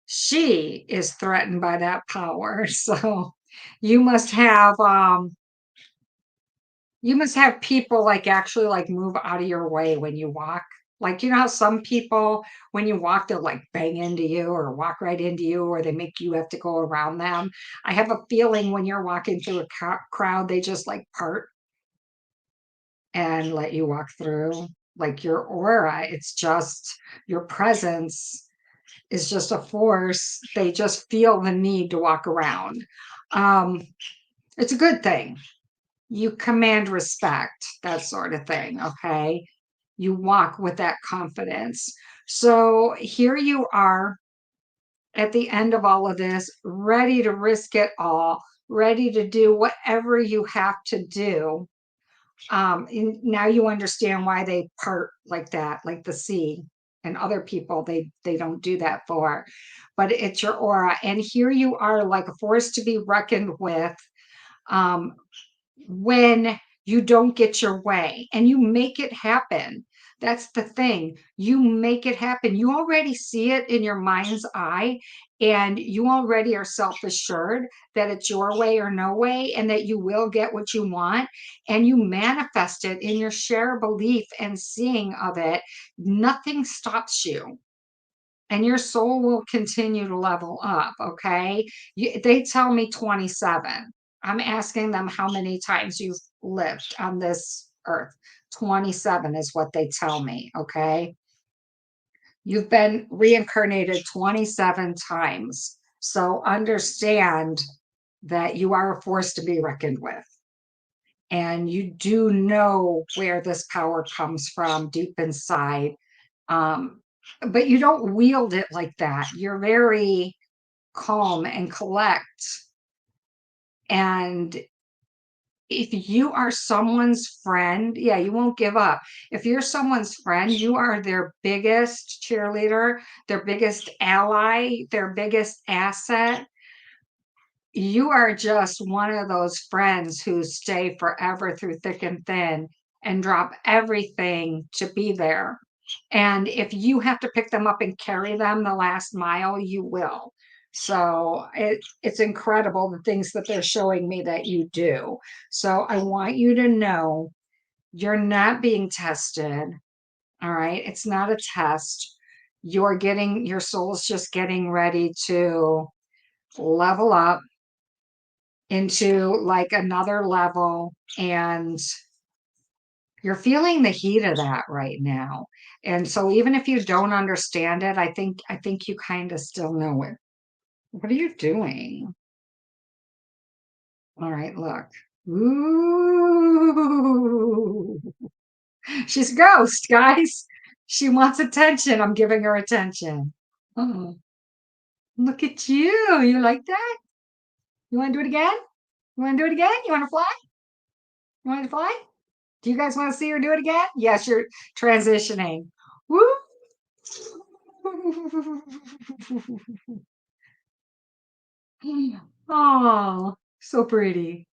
is threatened by that power. So you must have people like actually like move out of your way when you walk. Like you know how some people when you walk they'll like bang into you or walk right into you or they make you have to go around them. I have a feeling when you're walking through a crowd they just like part and let you walk through. Like your aura, it's just your presence is just a force. They just feel the need to walk around. Um, it's a good thing. You command respect, that sort of thing. Okay. You walk with that confidence. So here you are at the end of all of this, ready to risk it all, ready to do whatever you have to do. Now you understand why they part like that, like the sea and other people they don't do that for, but it's your aura. And here you are like a force to be reckoned with um, when you don't get your way and you make it happen. That's the thing. You make it happen. You already see it in your mind's eye, and you already are self-assured that it's your way or no way, and that you will get what you want. And you manifest it in your sheer belief and seeing of it. Nothing stops you, and your soul will continue to level up. Okay. They tell me 27. I'm asking them how many times you've lived on this earth. 27 is what they tell me. Okay. You've been reincarnated 27 times. So understand that you are a force to be reckoned with. And you do know where this power comes from deep inside. Um, but you don't wield it like that. You're very calm and collect. And if you are someone's friend, yeah, you won't give up. If you're someone's friend, you are their biggest cheerleader, their biggest ally, their biggest asset. You are just one of those friends who stay forever through thick and thin and drop everything to be there. And if you have to pick them up and carry them the last mile, you will. So it's incredible the things that they're showing me that you do. So I want you to know you're not being tested. All right. It's not a test. Your soul's just getting ready to level up into like another level, and you're feeling the heat of that right now. And so even if you don't understand it, I think you kind of still know it. What are you doing? All right, look. Ooh. She's a ghost, guys. She wants attention. I'm giving her attention. Oh, look at you. You like that? You want to do it again? You want to do it again? You want to fly? You want to fly? Do you guys want to see her do it again? Yes, you're transitioning. Woo! Oh, so pretty.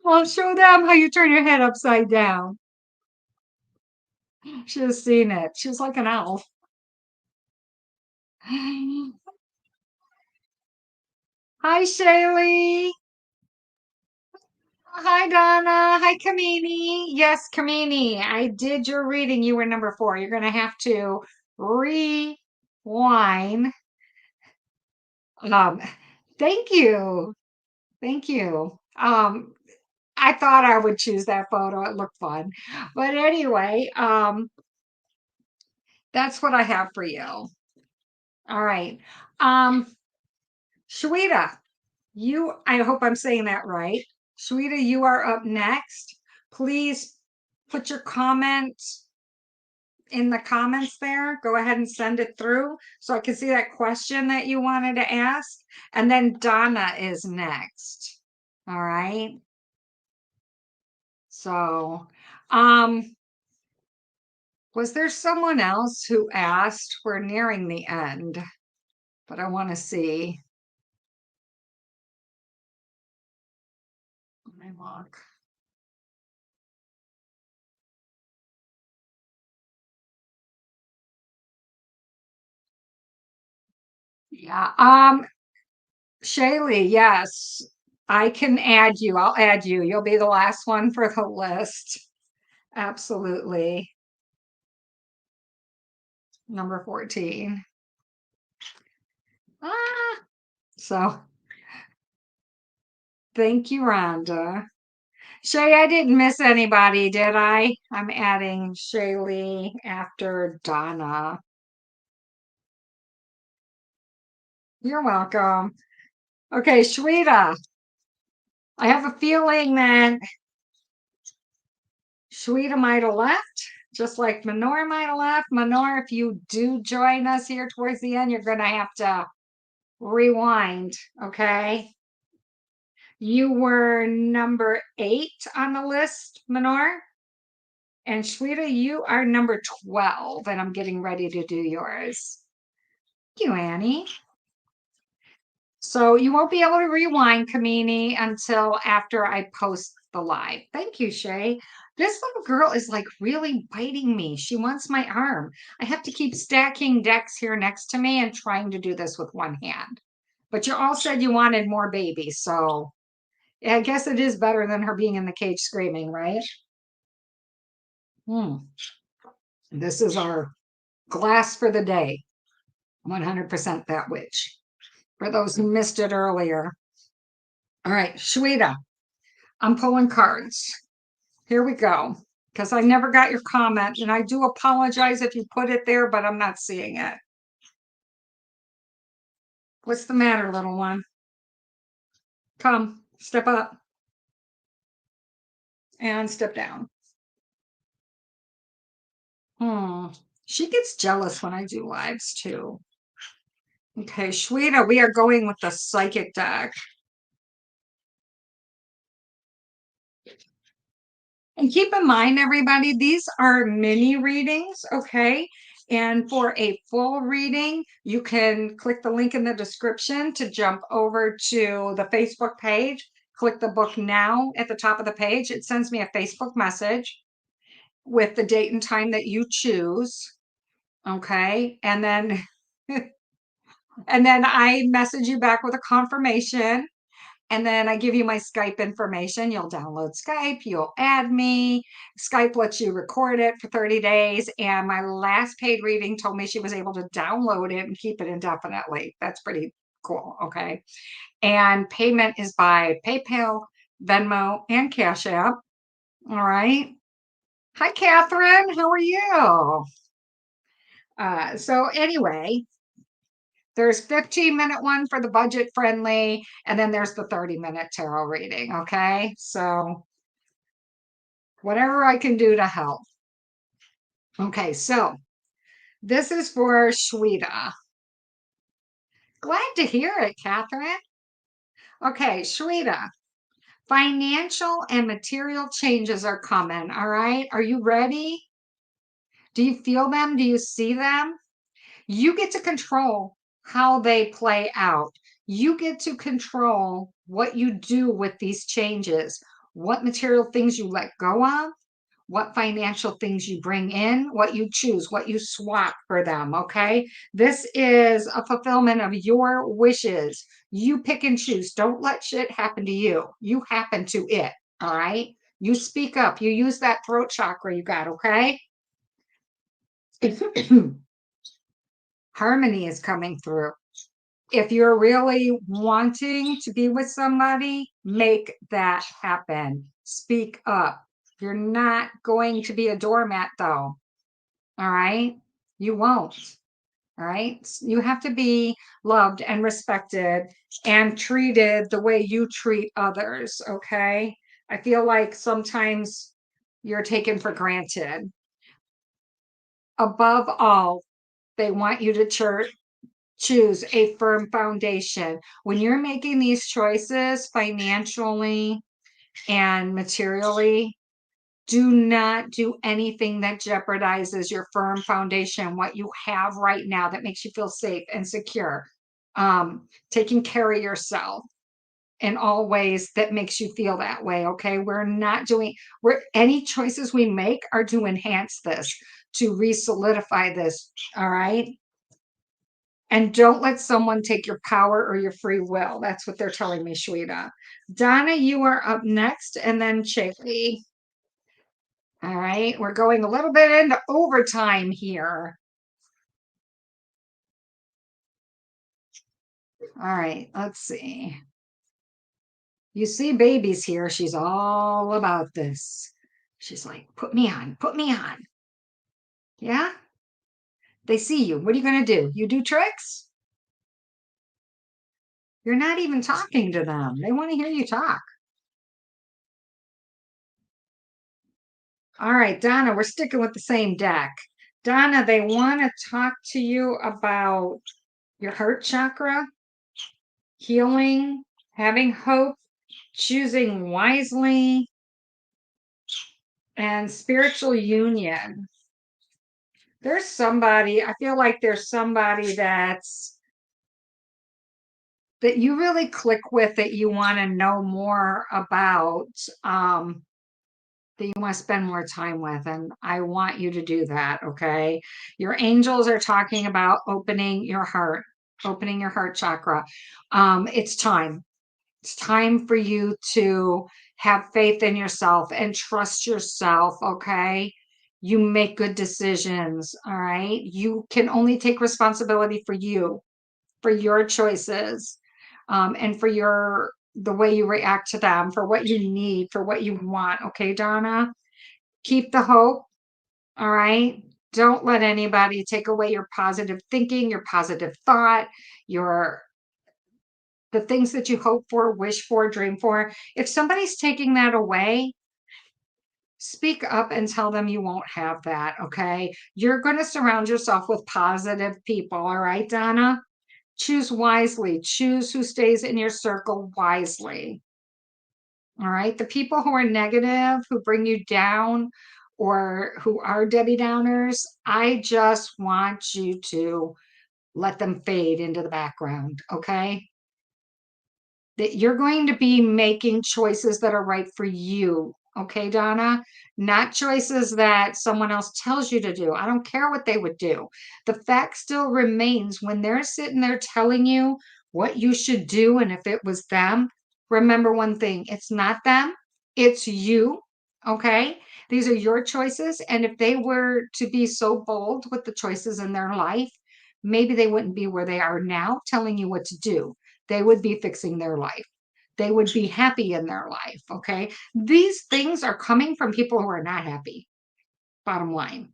Well, show them how you turn your head upside down. Should have seen it. She was like an elf. Hi, Shaylee. Hi, Donna. Hi, Kamini. Yes, Kamini, I did your reading. You were number 4. You're going to have to rewind. Um, thank you. Thank you. I thought I would choose that photo. It looked fun. But anyway, that's what I have for you. All right. Um, Shweta, I hope I'm saying that right. Shweta, you are up next. Please put your comment in the comments there. Go ahead and send it through so I can see that question that you wanted to ask. And then Donna is next. All right. So, was there someone else who asked? We're nearing the end, but I want to see. Let me look. Yeah. Shaylee, yes, I can add you. I'll add you. You'll be the last one for the list. Absolutely. Number 14. Ah, so thank you, Rhonda. Shay, I didn't miss anybody, did I? I'm adding Shaylee after Donna. You're welcome. Okay, Shweta, I have a feeling that Shweta might have left, just like Manor might have left. Manor, if you do join us here towards the end, you're going to have to rewind, okay? You were number 8 on the list, Manor. And Shweta, you are number 12, and I'm getting ready to do yours. Thank you, Annie. So you won't be able to rewind, Kamini, until after I post the live. Thank you, Shay. This little girl is like really biting me. She wants my arm. I have to keep stacking decks here next to me and trying to do this with one hand. But you all said you wanted more babies, so yeah, I guess it is better than her being in the cage screaming, right? Hmm. This is our glass for the day. 100% that witch. For those who missed it earlier. All right, Shweta, I'm pulling cards. Here we go. Because I never got your comment, and I do apologize if you put it there, but I'm not seeing it. What's the matter, little one? Come, step up and step down. Hmm. She gets jealous when I do lives too. Okay, Shweta, we are going with the psychic deck. And keep in mind, everybody, these are mini readings, okay? And for a full reading, you can click the link in the description to jump over to the Facebook page. Click the book now at the top of the page. It sends me a Facebook message with the date and time that you choose, okay? And then and then I message you back with a confirmation. And then I give you my Skype information. You'll download Skype, you'll add me. Skype lets you record it for 30 days. And my last paid reading told me she was able to download it and keep it indefinitely. That's pretty cool. Okay. And payment is by PayPal, Venmo, and Cash App. All right. Hi, Catherine. How are you? So, anyway, there's 15-minute one for the budget friendly, and then there's the 30-minute tarot reading. Okay. So, whatever I can do to help. Okay. So, this is for Shweta. Glad to hear it, Catherine. Okay. Shweta, financial and material changes are coming. All right. Are you ready? Do you feel them? Do you see them? You get to control how they play out. You get to control what you do with these changes, what material things you let go of, what financial things you bring in, what you choose, what you swap for them. Okay. This is a fulfillment of your wishes. You pick and choose. Don't let shit happen to you. You happen to it. All right. You speak up. You use that throat chakra you got. Okay. Harmony is coming through. If you're really wanting to be with somebody, make that happen. Speak up. You're not going to be a doormat, though. All right. You won't. All right. You have to be loved and respected and treated the way you treat others. Okay. I feel like sometimes you're taken for granted. Above all, they want you to choose a firm foundation. When you're making these choices financially and materially, do not do anything that jeopardizes your firm foundation, what you have right now that makes you feel safe and secure. Taking care of yourself in all ways that makes you feel that way. Okay. We're not doing, any choices we make are to enhance this, to re-solidify this. All right. And don't let someone take your power or your free will. That's what they're telling me, Shweta. Donna, you are up next, and then Chafee. All right, we're going a little bit into overtime here. All right, let's see. You see babies here. She's all about this. She's like, put me on, put me on. Yeah? They see you. What are you going to do? You do tricks? You're not even talking to them. They want to hear you talk. All right, Donna, we're sticking with the same deck. Donna, they want to talk to you about your heart chakra, healing, having hope, choosing wisely, and spiritual union. There's somebody, I feel like there's somebody that you really click with, that you want to know more about. that you want to spend more time with. And I want you to do that. Okay. Your angels are talking about opening your heart chakra. It's time. It's time for you to have faith in yourself and trust yourself. Okay. You make good decisions. All right. You can only take responsibility for you, for your choices, and for the way you react to them, for what you need, for what you want. Okay, Donna? Keep the hope. All right. Don't let anybody take away your positive thinking, your positive thought, your the things that you hope for, wish for, dream for. If somebody's taking that away, speak up and tell them you won't have that. Okay. You're going to surround yourself with positive people. All right, Donna? Choose wisely. Choose who stays in your circle wisely. All right. The people who are negative, who bring you down, or who are Debbie Downers, I just want you to let them fade into the background. Okay. That you're going to be making choices that are right for you. Okay, Donna? Not choices that someone else tells you to do. I don't care what they would do. The fact still remains when they're sitting there telling you what you should do, and if it was them, remember one thing, it's not them, it's you. Okay? These are your choices. And if they were to be so bold with the choices in their life, maybe they wouldn't be where they are now telling you what to do. They would be fixing their life. They would be happy in their life. Okay. These things are coming from people who are not happy. Bottom line.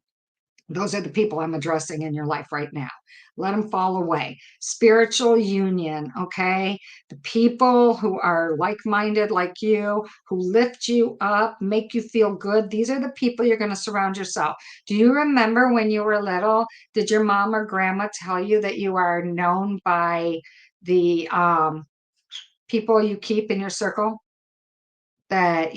Those are the people I'm addressing in your life right now. Let them fall away. Spiritual union, okay? The people who are like minded like you, who lift you up, make you feel good. These are the people you're going to surround yourself. Do you remember when you were little? Did your mom or grandma tell you that you are known by the people you keep in your circle? That,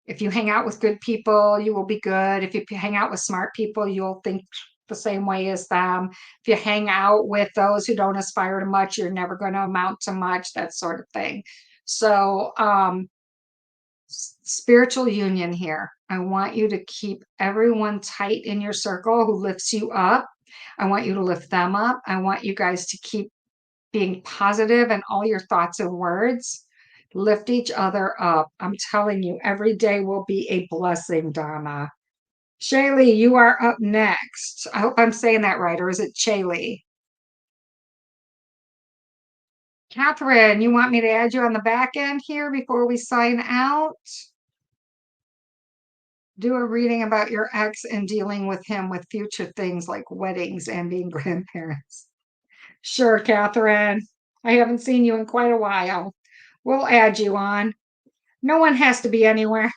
if you hang out with good people, you will be good. If you hang out with smart people, you'll think the same way as them. If you hang out with those who don't aspire to much, you're never going to amount to much, that sort of thing. So, spiritual union here. I want you to keep everyone tight in your circle who lifts you up. I want you to lift them up. I want you guys to keep being positive in all your thoughts and words. Lift each other up. I'm telling you, every day will be a blessing, Donna. Shaylee, you are up next. I hope I'm saying that right, or is it Shaylee? Catherine, you want me to add you on the back end here before we sign out? Do a reading about your ex and dealing with him with future things like weddings and being grandparents. Sure, Catherine. I haven't seen you in quite a while. We'll add you on. No one has to be anywhere.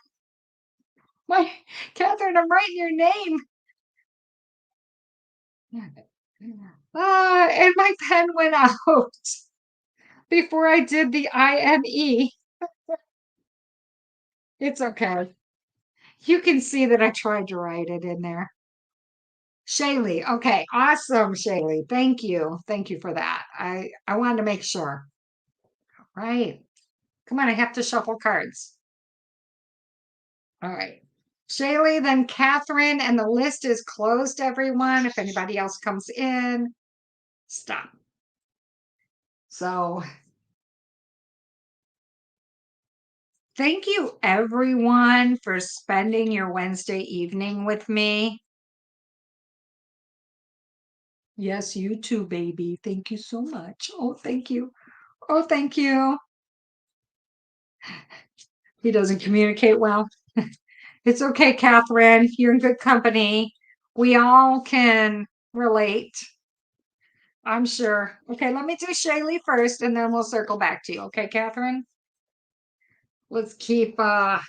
My Catherine, I'm writing your name. And my pen went out before I did the IME. It's okay. You can see that I tried to write it in there. Shaylee. Okay, awesome, Shaylee. Thank you. Thank you for that. I wanted to make sure. Right. Come on, I have to shuffle cards. All right. Shaylee, then Catherine, and the list is closed, everyone. If anybody else comes in, stop. So thank you, everyone, for spending your Wednesday evening with me. Yes, you too, baby. Thank you so much. Oh, thank you. Oh, thank you. He doesn't communicate well. It's okay, Catherine. You're in good company. We all can relate, I'm sure. Okay, let me do Shaylee first, and then we'll circle back to you. Okay, Catherine? Let's keep I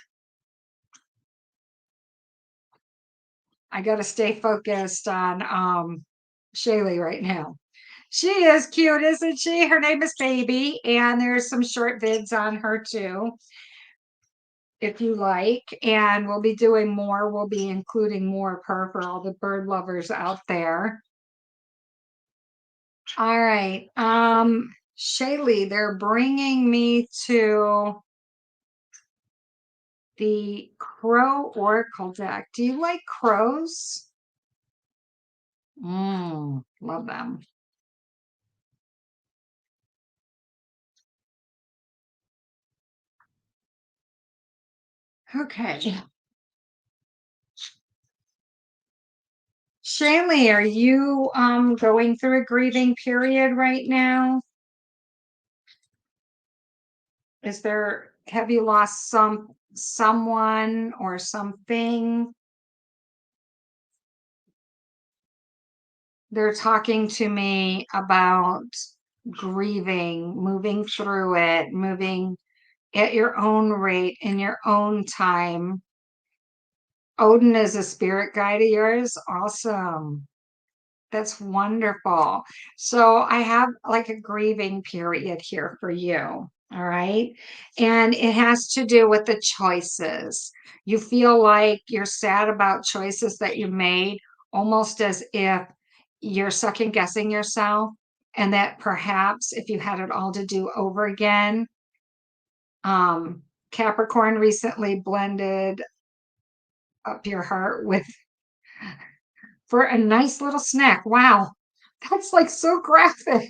gotta stay focused on Shaylee right now. She is cute, isn't she? Her name is Baby, and there's some short vids on her too, if you like. And we'll be doing more. We'll be including more of her for all the bird lovers out there. All right. Shaylee, they're bringing me to the Crow Oracle deck. Do you like crows? Love them. Okay. Shaylee, are you going through a grieving period right now? Have you lost someone or something? They're talking to me about grieving, moving through it, moving at your own rate, in your own time. Odin is a spirit guide of yours. Awesome. That's wonderful. So I have like a grieving period here for you. All right. And it has to do with the choices. You feel like you're sad about choices that you made, almost as if you're second guessing yourself, and that perhaps if you had it all to do over again, Capricorn recently blended up your heart with for a nice little snack. Wow. That's like so graphic,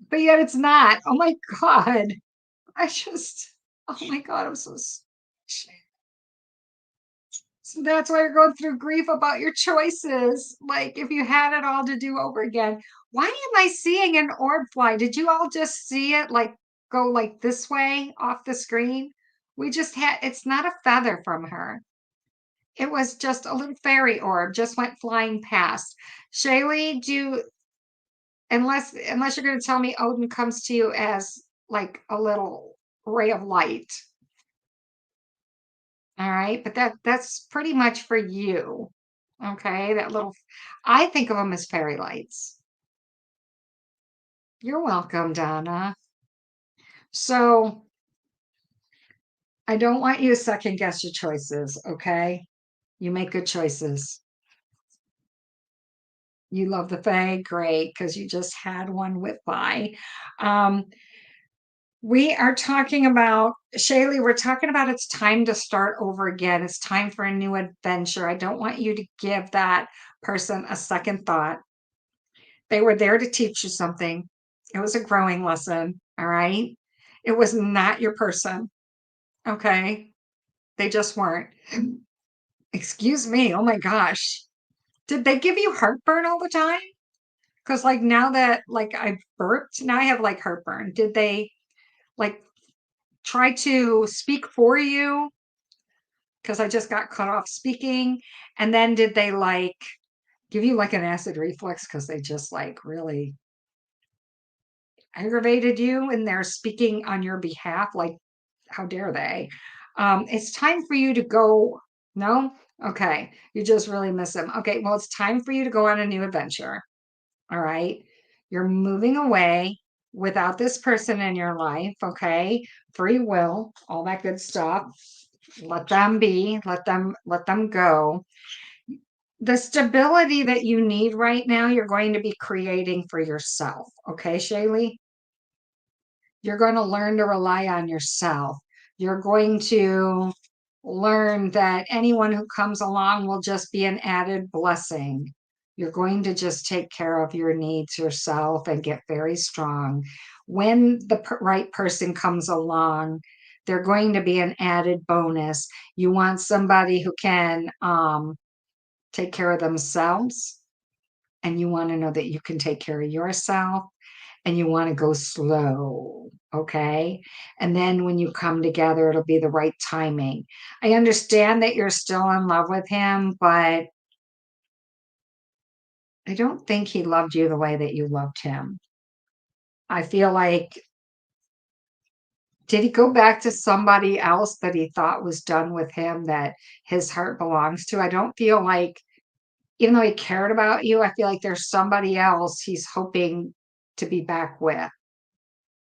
but yet it's not. Oh my God. I just, oh my God, I'm so so that's why you're going through grief about your choices. Like if you had it all to do over again. Why am I seeing an orb fly? Did you all just see it like go like this way off the screen? We just had, it's not a feather from her. It was just a little fairy orb just went flying past. Shaylee, unless you're going to tell me Odin comes to you as like a little ray of light. All right, but that's pretty much for you. Okay, that little I think of them as fairy lights. You're welcome, Donna. So I don't want you to second guess your choices, okay? You make good choices. You love the Fae, great, because you just had one whip by. Um, we are talking about, Shaylee, we're talking about it's time to start over again. It's time for a new adventure. I don't want you to give that person a second thought. They were there to teach you something. It was a growing lesson, all right? It was not your person, okay? They just weren't. Excuse me. Oh my gosh. Did they give you heartburn all the time? Because like now that like I burped, now I have like heartburn. Did they like try to speak for you? Because I just got cut off speaking. And then did they like give you like an acid reflux because they just like really aggravated you and they're speaking on your behalf? Like, how dare they? It's time for you to go. No? Okay. You just really miss them. Okay. Well, it's time for you to go on a new adventure. All right. You're moving away without this person in your life. Okay. Free will, all that good stuff. Let them be, let them go. The stability that you need right now, you're going to be creating for yourself. Okay, Shaylee? You're going to learn to rely on yourself. You're going to learn that anyone who comes along will just be an added blessing. You're going to just take care of your needs yourself and get very strong. When the right person comes along, they're going to be an added bonus. You want somebody who can take care of themselves, and you want to know that you can take care of yourself, and you want to go slow, okay? And then when you come together, it'll be the right timing. I understand that you're still in love with him, but I don't think he loved you the way that you loved him. I feel like, did he go back to somebody else that he thought was done with him, that his heart belongs to? I don't feel like, even though he cared about you, I feel like there's somebody else he's hoping to be back with,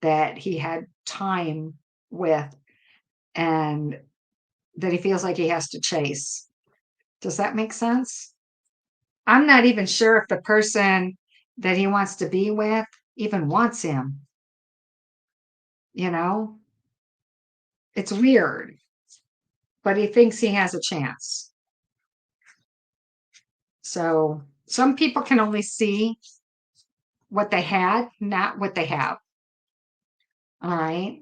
that he had time with, and that he feels like he has to chase. Does that make sense? I'm not even sure if the person that he wants to be with even wants him, you know? It's weird. but he thinks he has a chance. So some people can only see what they had, not what they have. All right.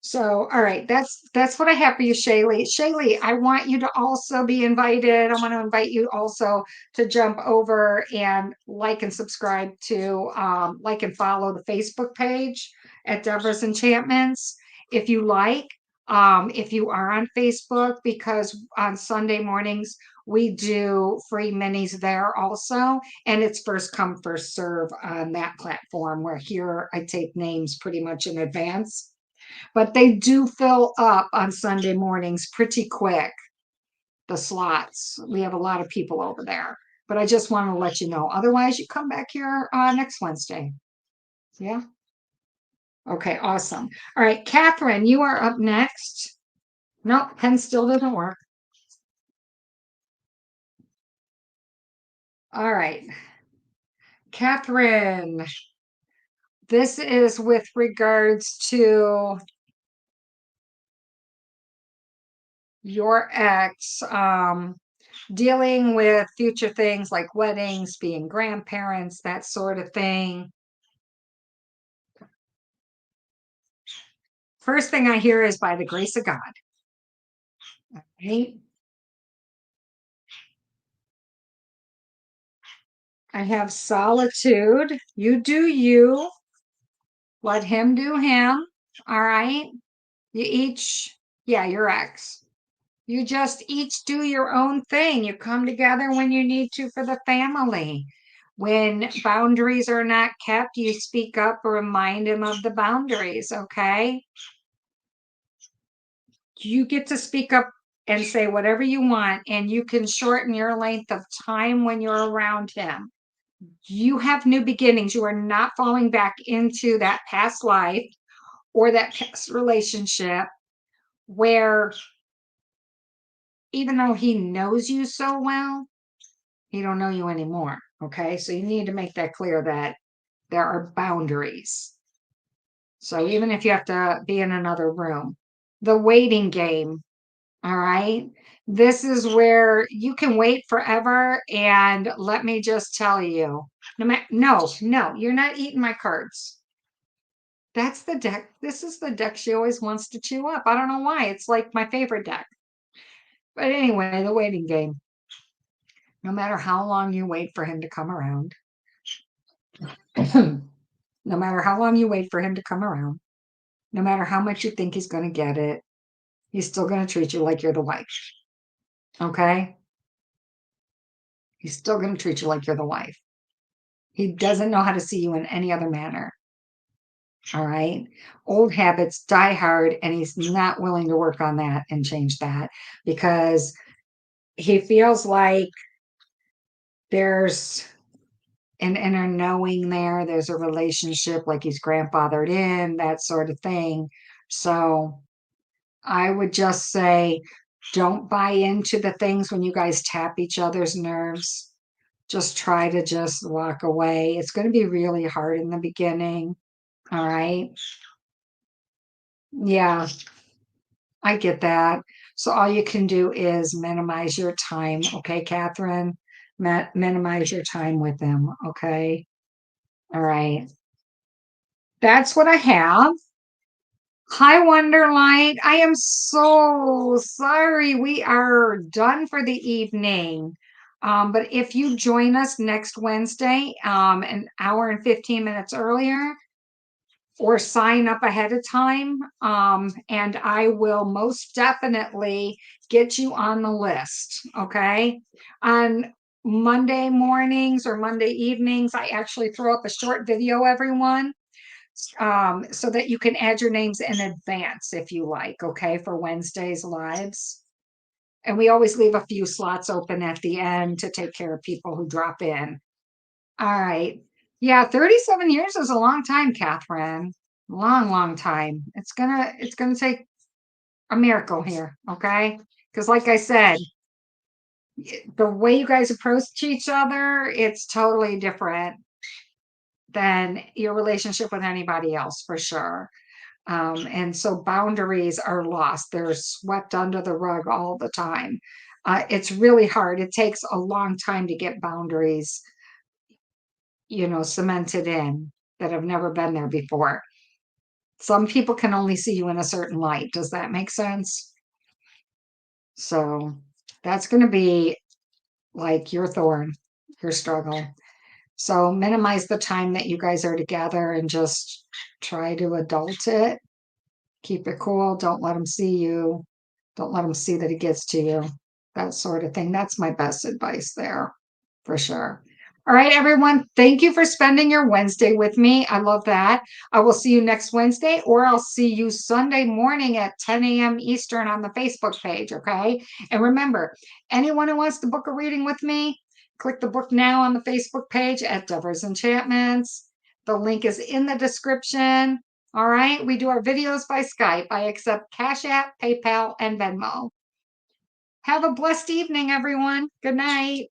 So, all right, that's what I have for you, Shaylee. Shaylee, I want you to also be invited. I want to invite you also to jump over and like and subscribe to like and follow the Facebook page at Deborah's Enchantments if you like. If you are on Facebook, because on Sunday mornings we do free minis there also, and it's first come, first serve on that platform, where here I take names pretty much in advance, but they do fill up on Sunday mornings pretty quick, the slots. We have a lot of people over there, but I just want to let you know. Otherwise, you come back here next Wednesday. Yeah. Okay, awesome. All right, Catherine, you are up next. Nope, pen still doesn't work. All right, Catherine, this is with regards to your ex. Dealing with future things like weddings, being grandparents, that sort of thing. First thing I hear is by the grace of God. Right? I have solitude. You do you. Let him do him. All right. You each, yeah, your ex. You just each do your own thing. You come together when you need to for the family. When boundaries are not kept, you speak up or remind him of the boundaries, okay? You get to speak up and say whatever you want, and you can shorten your length of time when you're around him. You have new beginnings. You are not falling back into that past life or that past relationship where, even though he knows you so well, he don't know you anymore. Okay, so you need to make that clear that there are boundaries. So even if you have to be in another room, the waiting game. All right. This is where you can wait forever. And let me just tell you, no, you're not eating my cards. That's the deck. This is the deck she always wants to chew up. I don't know why. It's like my favorite deck. But anyway, the waiting game. No matter how long you wait for him to come around, no matter how long you wait for him to come around, no matter how much you think he's going to get it, he's still going to treat you like you're the wife. Okay? He's still going to treat you like you're the wife. He doesn't know how to see you in any other manner. All right. Old habits die hard, and he's not willing to work on that and change that, because he feels like there's an inner knowing there. There's a relationship, like he's grandfathered in, that sort of thing. So I would just say, don't buy into the things when you guys tap each other's nerves. Just try to just walk away. It's going to be really hard in the beginning. All right. Yeah, I get that. So all you can do is minimize your time. Okay, Catherine? Minimize your time with them. Okay. All right. That's what I have. Hi, Wonderlight. I am so sorry. We are done for the evening. But if you join us next Wednesday, an hour and 15 minutes earlier, or sign up ahead of time, and I will most definitely get you on the list. Okay. On Monday mornings or Monday evenings, I actually throw up a short video, everyone, so that you can add your names in advance if you like, okay, for Wednesday's lives. And we always leave a few slots open at the end to take care of people who drop in. All right. Yeah, 37 years is a long time, Catherine. Long, long time. It's gonna take a miracle here, okay? Because like I said, the way you guys approach each other, it's totally different than your relationship with anybody else, for sure. And so boundaries are lost. They're swept under the rug all the time. It's really hard. It takes a long time to get boundaries, cemented in that have never been there before. Some people can only see you in a certain light. Does that make sense? So that's going to be like your thorn, your struggle. So minimize the time that you guys are together and just try to adult it. Keep it cool. Don't let them see you. Don't let them see that it gets to you. That sort of thing. That's my best advice there for sure. All right, everyone. Thank you for spending your Wednesday with me. I love that. I will see you next Wednesday, or I'll see you Sunday morning at 10 a.m. Eastern on the Facebook page. Okay. And remember, anyone who wants to book a reading with me, click the book now on the Facebook page at Deborah's Enchantments. The link is in the description. All right. We do our videos by Skype. I accept Cash App, PayPal, and Venmo. Have a blessed evening, everyone. Good night.